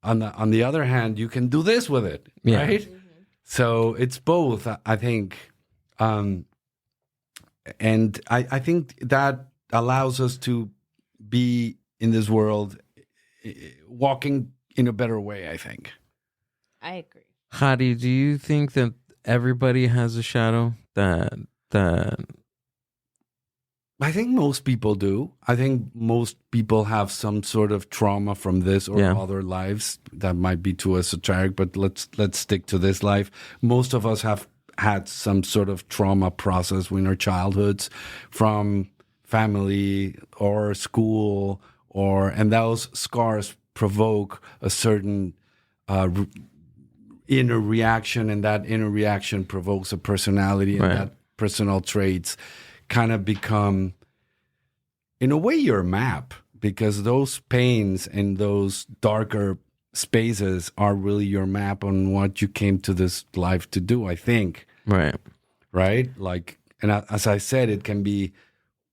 on the other hand, you can do this with it, Yeah. right? So it's both, I think, and I think that allows us to be in this world, walking in a better way, I think. I agree. Hadi, do you think that everybody has a shadow? That I think most people do. I think most people have some sort of trauma from this or Yeah. other lives. That might be too esoteric, but let's stick to this life. Most of us have had some sort of trauma process in our childhoods, from family or school, and those scars provoke a certain inner reaction, and that inner reaction provokes a personality, and Right. that personal traits kind of become, in a way, your map, because those pains and those darker spaces are really your map on what you came to this life to do, I think. right. Right? Like, and as I said, it can be,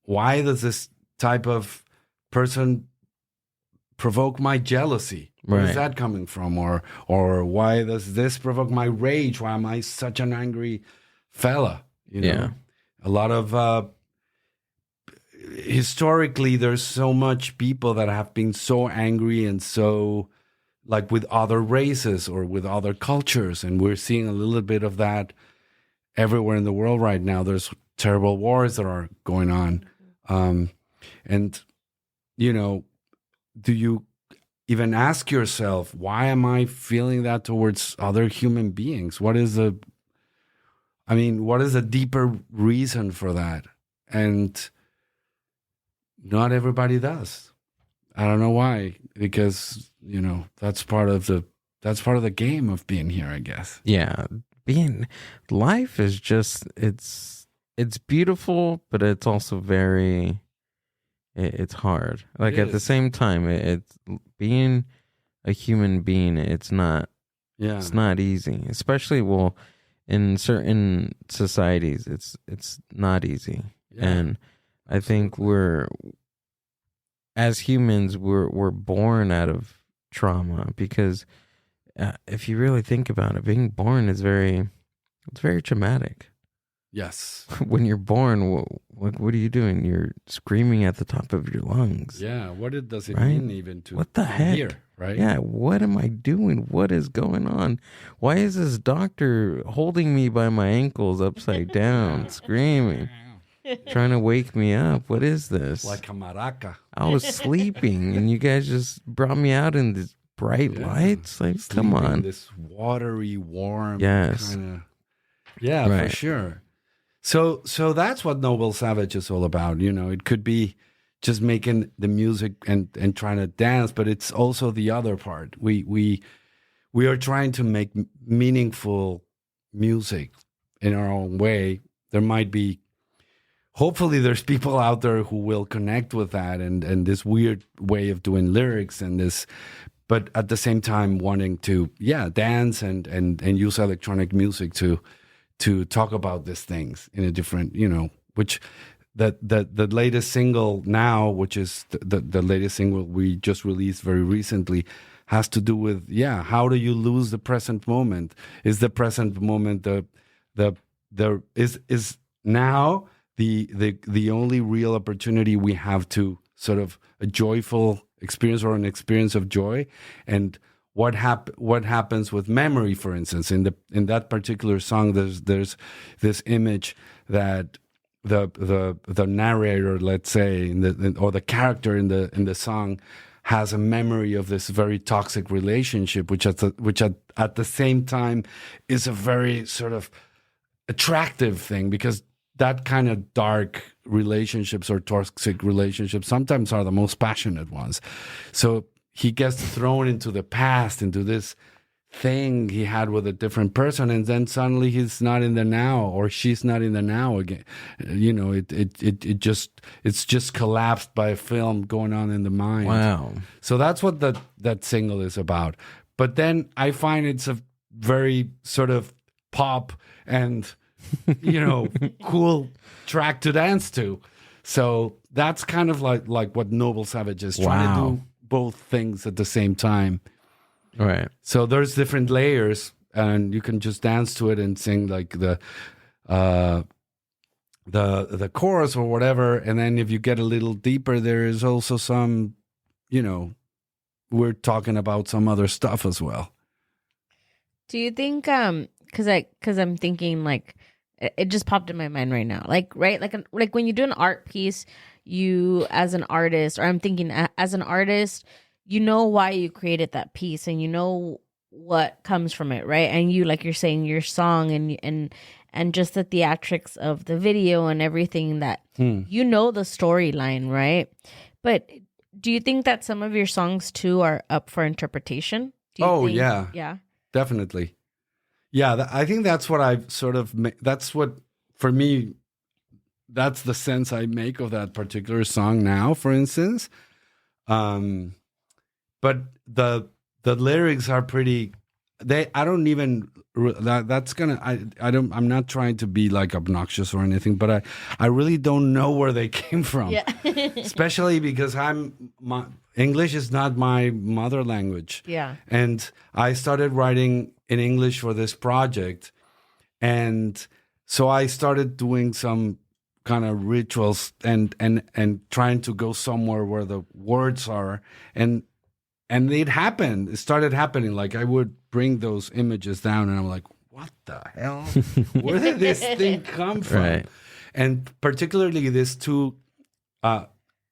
why does this type of person provoke my jealousy? Where is Right. that coming from? Or why does this provoke my rage? Why am I such an angry fella? Yeah. A lot of historically, there's so much people that have been so angry and so, like, with other races or with other cultures, and we're seeing a little bit of that everywhere in the world right now. There's terrible wars that are going on, and do you even ask yourself, why am I feeling that towards other human beings? What is the deeper reason for that? And not everybody does. I don't know why, because that's part of the game of being here, I guess. Yeah. Life is just, it's beautiful, but it's also it's hard. Like, It at the is. same time, it's being a human being. It's not easy, especially, in certain societies, it's not easy. Yeah. And I think as humans, we're born out of trauma, because if you really think about it, being born is it's very traumatic. Yes. When you're born, what are you doing? You're screaming at the top of your lungs. Yeah. What does it Right? mean even to What the be heck? here, right? Yeah, what am I doing? What is going on? Why is this doctor holding me by my ankles upside down, screaming, trying to wake me up? What is this? Like a maraca. I was sleeping, and you guys just brought me out in these bright Yeah. light. Like, come Sleeping, on. this watery, warm Yes. kind of. Yeah, Right. for sure. So that's what Noble Savage is all about. It could be just making the music and trying to dance, but it's also the other part. We are trying to make meaningful music in our own way. There might be, hopefully there's people out there who will connect with that and this weird way of doing lyrics and this, but at the same time wanting to, dance and use electronic music to talk about these things in a different, which the latest single now, which is the latest single we just released very recently, has to do with how do you lose the present moment? Is the present moment is now the only real opportunity we have to sort of a joyful experience or an experience of joy? And what happens with memory, for instance? In that particular song, there's this image that the narrator, let's say, or the character in the song, has a memory of this very toxic relationship, which at the same time is a very sort of attractive thing, because that kind of dark relationships or toxic relationships sometimes are the most passionate ones. So he gets thrown into the past, into this thing he had with a different person, and then suddenly he's not in the now, or she's not in the now again. You know, it's just collapsed by a film going on in the mind. Wow. So that's what that single is about. But then I find it's a very sort of pop and cool track to dance to. So that's kind of like what Noble Savage is trying to do, both things at the same time. Right. So there's different layers, and you can just dance to it and sing like the chorus or whatever. And then if you get a little deeper, there is also some, we're talking about some other stuff as well. Do you think because I'm thinking, like, it just popped in my mind right now, like, right, like when you do an art piece, you as an artist, or I'm thinking as an artist, you know why you created that piece, and you know what comes from it, right? And you, like you're saying, your song and just the theatrics of the video and everything, that you know the storyline, right? But do you think that some of your songs too are up for interpretation? Yeah, definitely. Yeah, I think that's what I've sort of. That's what, for me, that's the sense I make of that particular song now, for instance. But the lyrics are pretty. I don't even. That's gonna. I don't. I'm not trying to be like obnoxious or anything, but I really don't know where they came from. Yeah. Especially because English is not my mother language. Yeah. And I started writing in English for this project, and so I started doing some kind of rituals and trying to go somewhere where the words are, and it happened. It started happening. Like, I would bring those images down, and I'm like, what the hell? Where did this thing come from? Right. And particularly these two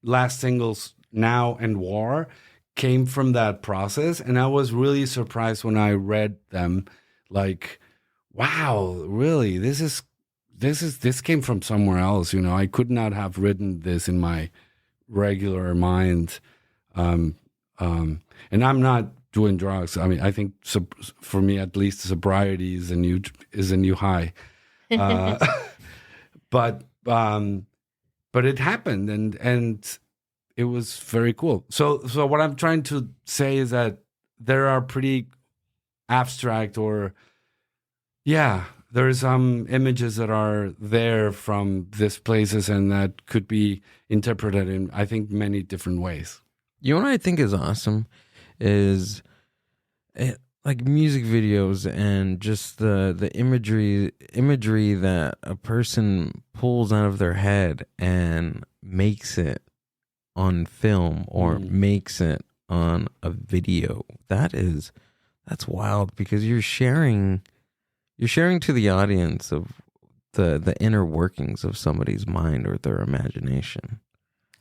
last singles, Now and War, came from that process. And I was really surprised when I read them. Like, wow, really? This came from somewhere else. I could not have written this in my regular mind. And I'm not doing drugs. I mean, I think for me, at least, sobriety is a new high. But it happened, and it was very cool. So what I'm trying to say is that there are pretty abstract, or there's some images that are there from these places, and that could be interpreted in, I think, many different ways. You know what I think is awesome is like music videos and just the imagery that a person pulls out of their head and makes it on film or makes it on a video. That's wild, because you're sharing to the audience of the inner workings of somebody's mind or their imagination.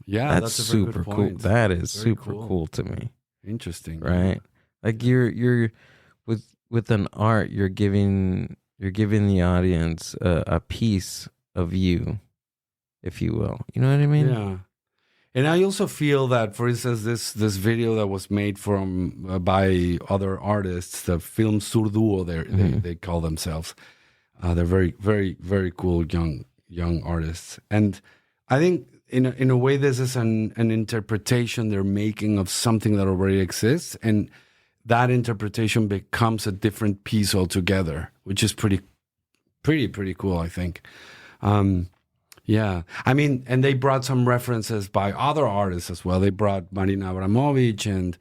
Yeah, that's super cool. That is very super cool to me. Interesting, right? Like you're with an art, you're giving the audience a piece of you, if you will. You know what I mean? Yeah. And I also feel that, for instance, this video that was made by other artists, the Film Surduo, they call themselves. They're very, very, very cool young artists, and I think in a way this is an interpretation they're making of something that already exists, and that interpretation becomes a different piece altogether, which is pretty cool, I think. Yeah. I mean, and they brought some references by other artists as well. They brought Marina Abramovic and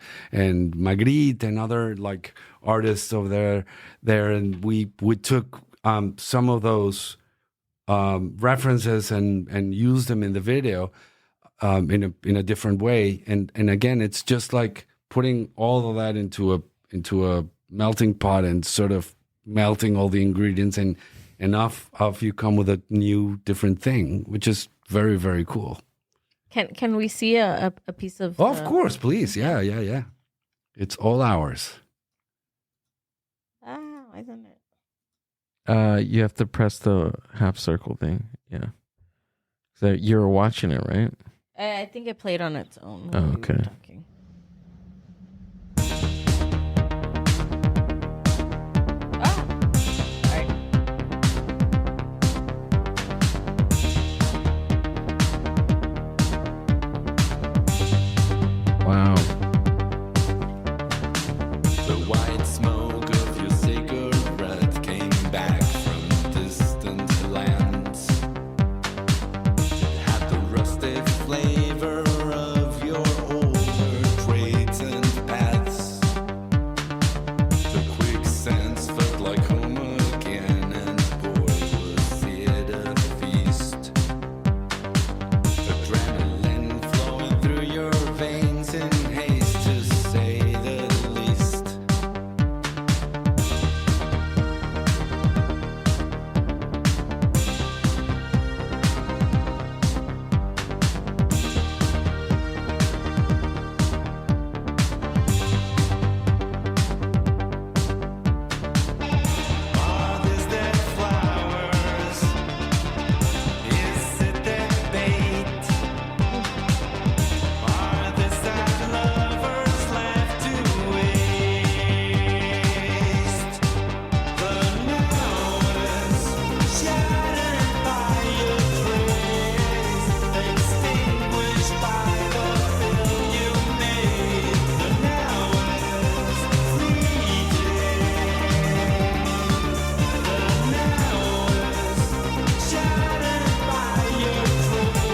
Magritte and other like artists over there. And we took some of those references and used them in the video in a different way. And again, it's just like putting all of that into a melting pot and sort of melting all the ingredients, and enough of you come with a new different thing, which is very, very cool. Can we see a piece of? Oh, of course, please. Yeah. It's all ours. Why isn't it? You have to press the half circle thing. Yeah. So you're watching it, right? I think it played on its own. Oh, while we were okay. talking. Wow. The white smoke of your cigarette came back from distant lands. It had the rustic flavor of your older traits and paths. The quicksands felt like home again, and boy, was it a feast. Adrenaline flowing through your veins in haste, to say the least. Are these dead flowers? Is it their bait? Are the sad lovers left to waste? The hours shattered by your trace, extinguished by the film you made. The hours fleeting. The hours shattered by your trace,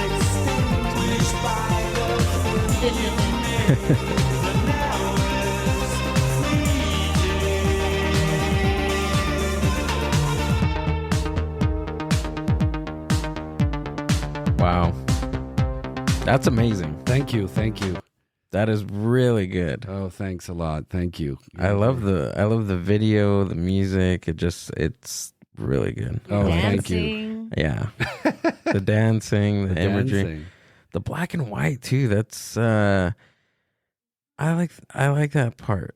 extinguished by the film you made. The hours fleeting. Wow. That's amazing. Thank you. That is really good. Oh, thanks a lot. Thank you. I love the video, the music. It's really good. Oh, thank you. Dancing. Yeah. The dancing, the imagery. Dancing. The black and white too. That's I like that part.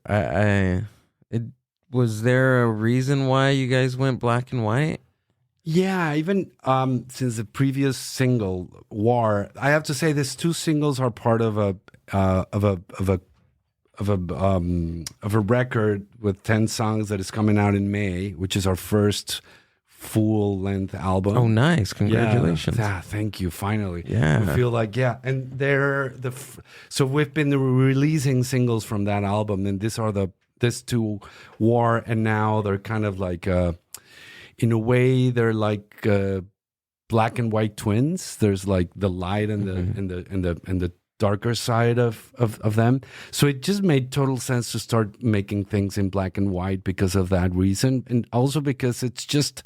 Was there a reason why you guys went black and white? Yeah, even since the previous single "War," I have to say these two singles are part of a record with 10 songs that is coming out in May, which is our first full length album. Oh, nice! Congratulations. Yeah, thank you. Finally, Yeah. we feel like and they're so we've been releasing singles from that album, and these two "War" and "Now," they're kind of like. In a way, they're like black and white twins. There's like the light and the darker side of them. So it just made total sense to start making things in black and white because of that reason, and also because it's just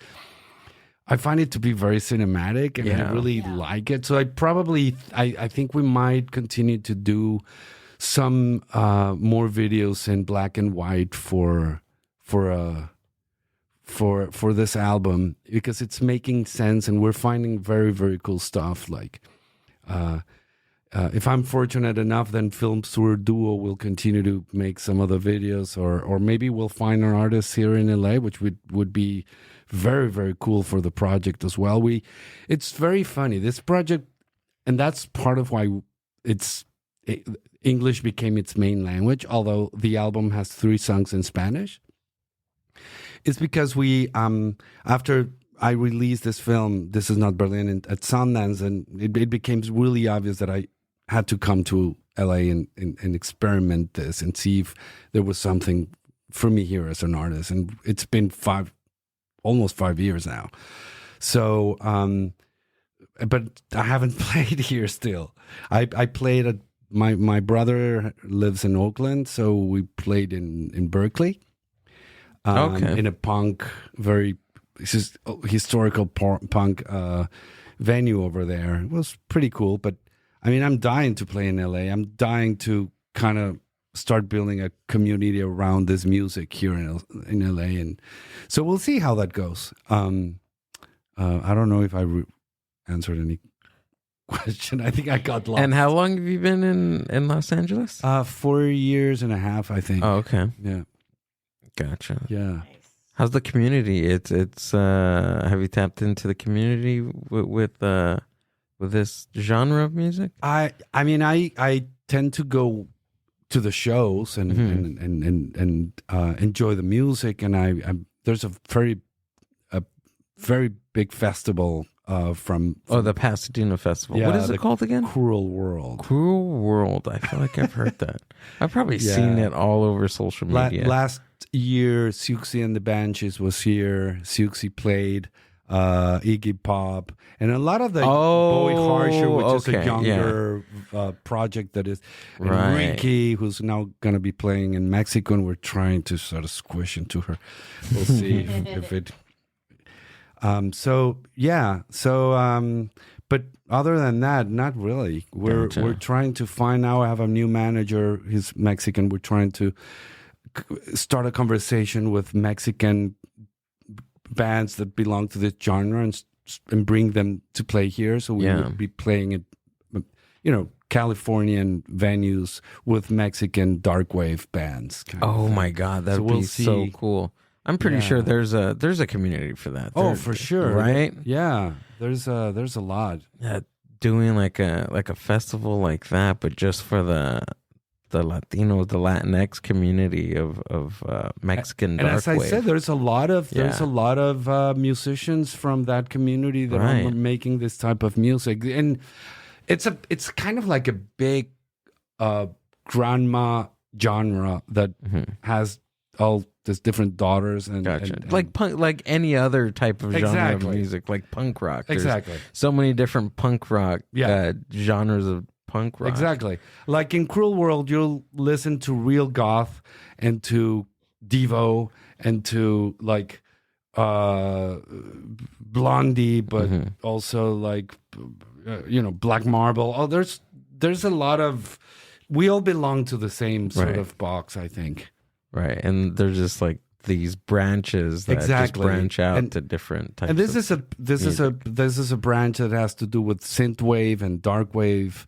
I find it to be very cinematic, and I really like it. So I think we might continue to do some more videos in black and white for this album, because it's making sense, and we're finding very, very cool stuff. Like, if I'm fortunate enough, then Film Tour Duo will continue to make some of the videos, or maybe we'll find an artist here in LA, which would be very, very cool for the project as well. It's very funny, this project, and that's part of why English became its main language, although the album has 3 songs in Spanish. It's because we, after I released this film, This Is Not Berlin, at Sundance, and it became really obvious that I had to come to LA and experiment this and see if there was something for me here as an artist. And it's been almost 5 years now. So, but I haven't played here still. I played at my brother lives in Oakland, so we played in Berkeley. In a punk, very historical punk venue over there. It was pretty cool, but I mean, I'm dying to play in LA. I'm dying to kind of start building a community around this music here in LA, and so we'll see how that goes. I don't know if I answered any question. I think I got lost. And how long have you been in Los Angeles? 4 years and a half, I think. Oh, okay. Yeah. Gotcha. Yeah. How's the community? It's have you tapped into the community with this genre of music? I mean I tend to go to the shows and enjoy the music, and there's a very big festival from the Pasadena Festival. Yeah, what is it called again? Cruel World. Cruel World. I feel like I've heard that. I've probably seen it all over social media. Last year, Siouxsie and the Banshees was here. Siouxsie played Iggy Pop, and a lot of the Boy Harsher, which is a younger project that is Ricky, who's now going to be playing in Mexico, and we're trying to sort of squish into her. We'll see if it... but other than that, not really. We're trying to find now. I have a new manager. He's Mexican. We're trying to start a conversation with Mexican bands that belong to this genre and bring them to play here. So we will be playing at, Californian venues with Mexican dark wave bands. My God, that'd be so cool. I'm pretty sure there's a community for that. For sure, right? Yeah, there's a lot. Yeah, doing like a festival like that, but just for the Latinos, the Latinx community of Mexican dark wave. And as I said, there's a lot of musicians from that community that are making this type of music, and it's kind of like a big grandma genre that has all these different daughters and like punk, like any other type of genre of music, like punk rock. There's so many different punk rock genres of punk rock. Exactly. Like in Cruel World, you'll listen to real goth and to Devo and to like Blondie, but also like Black Marble. Oh, there's a lot of, we all belong to the same sort of box, I think. Right, and they're just like these branches that just branch out to different types. And this is a branch that has to do with synthwave and dark wave,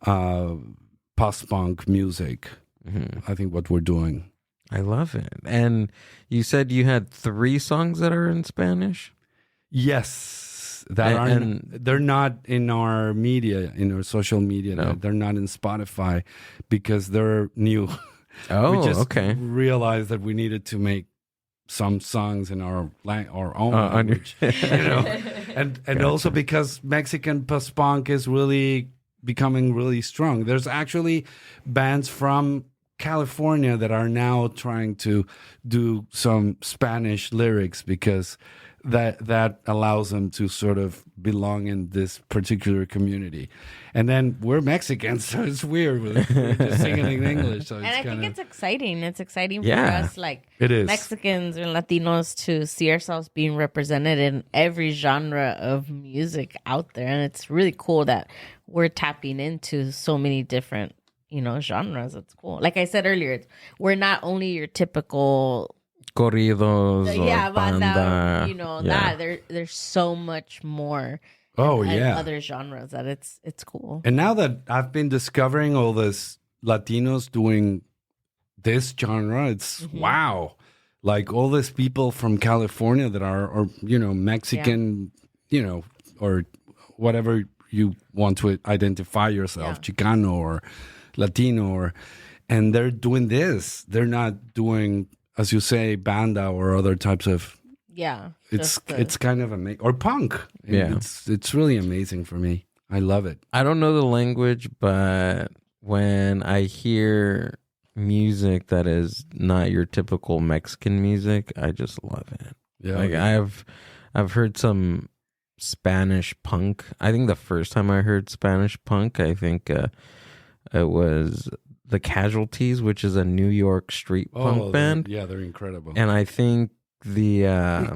post-punk music. I think what we're doing. I love it. And you said you had 3 songs that are in Spanish? Yes. They're not in our media, in our social media. No. They're not in Spotify because they're new. Oh, we just realized that we needed to make some songs in our own language, and also because Mexican post-punk is really becoming really strong. There's actually bands from California that are now trying to do some Spanish lyrics because that allows them to sort of belong in this particular community. And then we're Mexicans, so it's weird. We're just singing in English. So I think it's exciting. It's exciting for us, like it is. Mexicans and Latinos, to see ourselves being represented in every genre of music out there. And it's really cool that we're tapping into so many different, genres. It's cool. Like I said earlier, we're not only your typical corridos, banda, that there's so much more. Other genres that it's cool. And now that I've been discovering all this Latinos doing this genre, it's wow. Like all these people from California that are Mexican, or whatever you want to identify yourself, Chicano or Latino, and they're doing this. They're not doing, as you say, banda or other types of. It's kind of amazing, or punk. It's really amazing for me. I love it. I don't know the language, but when I hear music that is not your typical Mexican music, I just love it. Like I've heard some Spanish punk. I think the first time I heard Spanish punk, I think it was the Casualties, which is a New York street punk band. Yeah, they're incredible. And I think I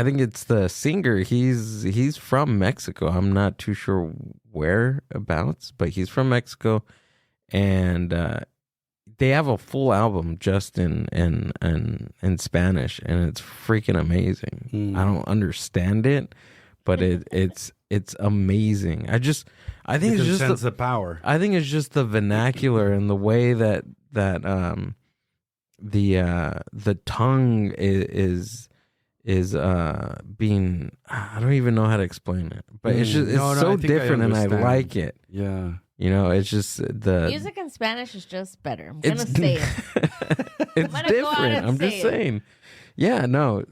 think it's the singer. He's from Mexico. I'm not too sure whereabouts, but he's from Mexico, and they have a full album just in Spanish, and it's freaking amazing. I don't understand it, but it's amazing. I think it's just the power. I think it's just the vernacular and the way that the tongue is being, I don't even know how to explain it, but it's so different, and I like it. Yeah. You know, it's just the music in Spanish is just better. I'm gonna say it. It's different. I'm just saying. Yeah, no.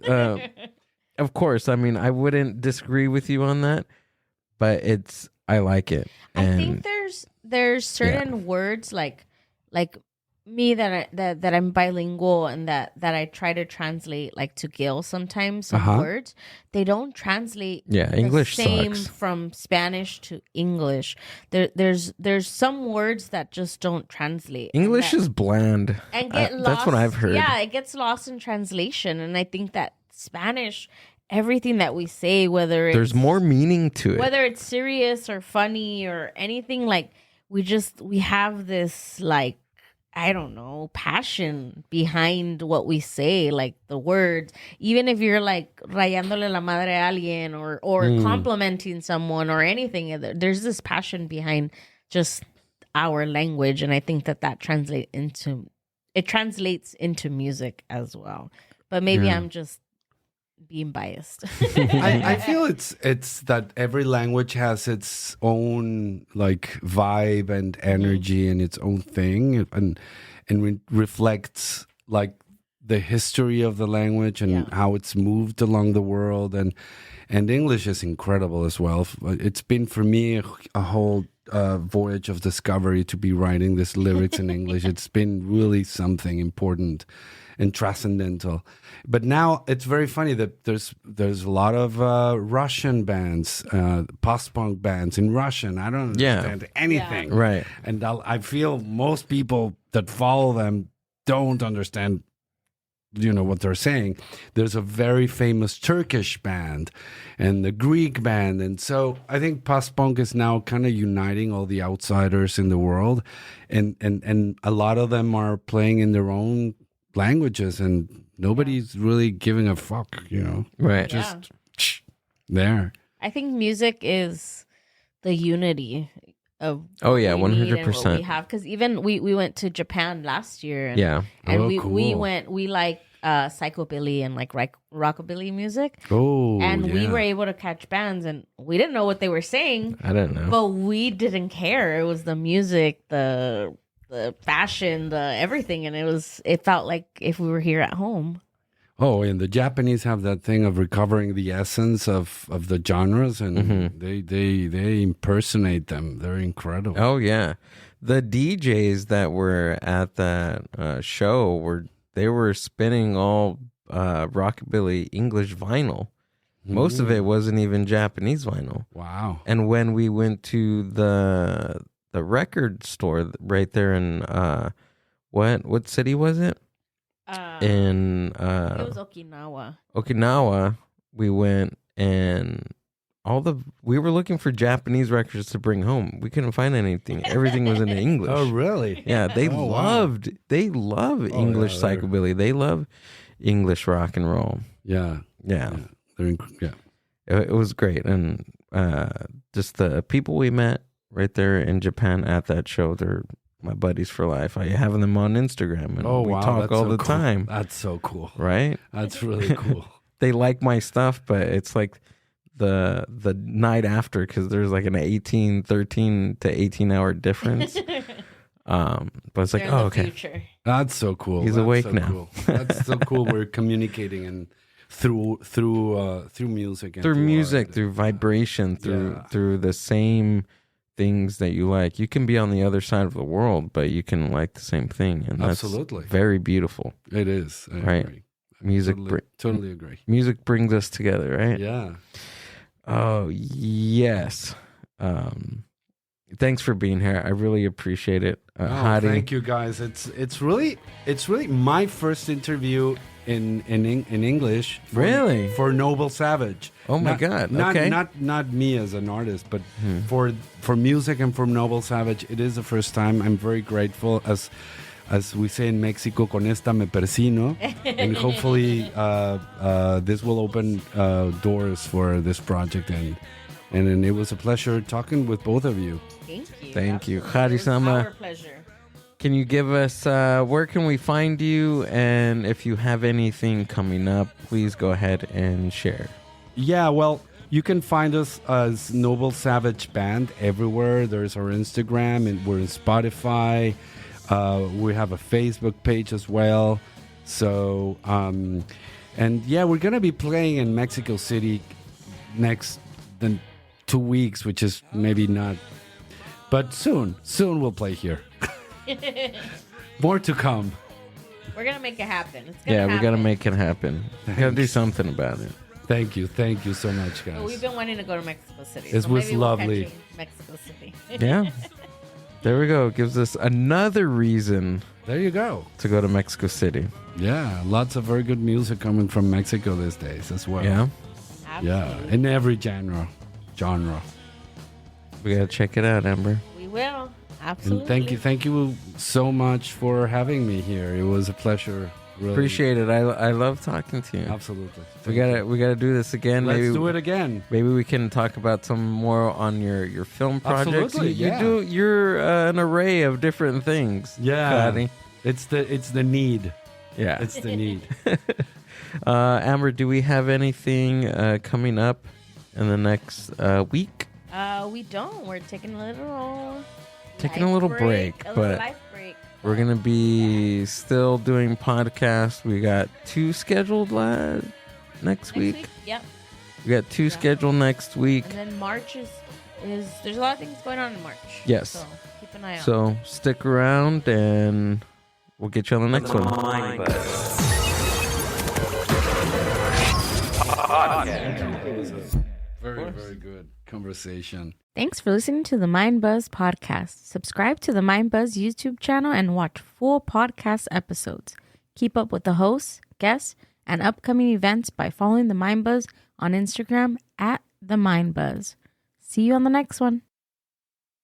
Of course. I mean, I wouldn't disagree with you on that, but I like it. I think there's certain words like me that I'm bilingual and that I try to translate like to Gil sometimes some words they don't translate English the same sucks. From Spanish to English. There's some words that just don't translate. English is bland. And get lost. That's what I've heard. Yeah, it gets lost in translation, and I think that Spanish, everything that we say, whether there's more meaning to it, whether it's serious or funny or anything, like we have this like, I don't know, passion behind what we say, like the words. Even if you're like rayándole la madre a alguien or complimenting someone or anything, there's this passion behind just our language, and I think that translates into music as well. But maybe I'm just being biased. I feel it's that every language has its own like vibe and energy and its own thing, and reflects like the history of the language and how it's moved along the world, and English is incredible as well. It's been for me a whole voyage of discovery to be writing these lyrics in English. It's been really something important and transcendental. But now it's very funny that there's a lot of Russian bands, post-punk bands in Russian. I don't understand anything. Right. And I feel most people that follow them don't understand, what they're saying. There's a very famous Turkish band and the Greek band. And so I think post-punk is now kind of uniting all the outsiders in the world. And a lot of them are playing in their own languages, and nobody's really giving a fuck, right? Just there. I think music is the unity of 100%. we have, because even we went to Japan last year, and, cool. we like psychobilly and like rockabilly music. And we were able to catch bands, and we didn't know what they were saying. I didn't know, but we didn't care. It was the music, the fashion, the everything, and it felt like if we were here at home. Oh, and the Japanese have that thing of recovering the essence of the genres, and they impersonate them. They're incredible. Oh yeah, the DJs that were at that show were spinning all rockabilly English vinyl. Most of it wasn't even Japanese vinyl. Wow! And when we went to the record store right there in what city was it? In it was Okinawa. Okinawa, we went, and we were looking for Japanese records to bring home. We couldn't find anything. Everything was in English. Oh, really? Yeah, they love English psychobilly. They love English rock and roll. Yeah. It was great, and just the people we met right there in Japan at that show, they're my buddies for life. I have them on Instagram, and we talk all the time. That's so cool. Right? That's really cool. They like my stuff, but it's like the night after, because there's like an 13 to 18 hour difference. But it's like, okay. Future. That's so cool. He's awake now. Cool. That's so cool. We're communicating and through music. And through music, art. through vibration, through the same things that you like. You can be on the other side of the world, but you can like the same thing, and that's very beautiful. It is, I right? Agree. Music, totally agree. Music brings us together, right? Yeah. Oh, yes. Thanks for being here. I really appreciate it. Hadi. Thank you, guys. It's really my first interview in English. Really? For Noble Savage. Oh my God. Okay. Not me as an artist, but for music and for Noble Savage, it is the first time. I'm very grateful. As we say in Mexico, con esta me persino, and hopefully this will open doors for this project, and it was a pleasure talking with both of you. Thank you. Thank you. Absolutely. Hadi-sama. It was our pleasure. Can you give us, where can we find you? And if you have anything coming up, please go ahead and share. Yeah, well, you can find us as Noble Savage Band everywhere. There's our Instagram, and we're in Spotify. We have a Facebook page as well. So, and yeah, we're going to be playing in Mexico City next 2 weeks, which is maybe not, but soon we'll play here. More to come. We're going to make it happen. It's Yeah, gonna we got to happen. make it happen. We got to do something about it. Thank you so much, guys. We've been wanting to go to Mexico City. It so was maybe we'll catch lovely. you in Mexico City. Yeah. There we go. Gives us another reason There you go. to go to Mexico City. Yeah, lots of very good music coming from Mexico these days as well. Yeah. Yeah, Absolutely. in every genre. We got to check it out, Amber. We will. Absolutely. And thank you so much for having me here. It was a pleasure. Really. Appreciate it. I love talking to you. Absolutely. We gotta do this again. Let's do it again. Maybe we can talk about some more on your film projects. Absolutely, yeah. You're an array of different things. Yeah. Hadi. It's the need. Yeah. It's the need. Amber, do we have anything coming up in the next week? We don't. We're taking a little break, but life break. we're gonna be still doing podcasts. We got 2 scheduled next week. Yep. We got 2 scheduled next week. And then March is there's a lot of things going on in March. Yes. So keep an eye out. So stick around and we'll get you on the next one. MindBuzz. Very, very good conversation. Thanks for listening to the MindBuzz podcast. Subscribe to the MindBuzz YouTube channel and watch full podcast episodes. Keep up with the hosts, guests, and upcoming events by following the MindBuzz on Instagram @the MindBuzz. See you on the next one.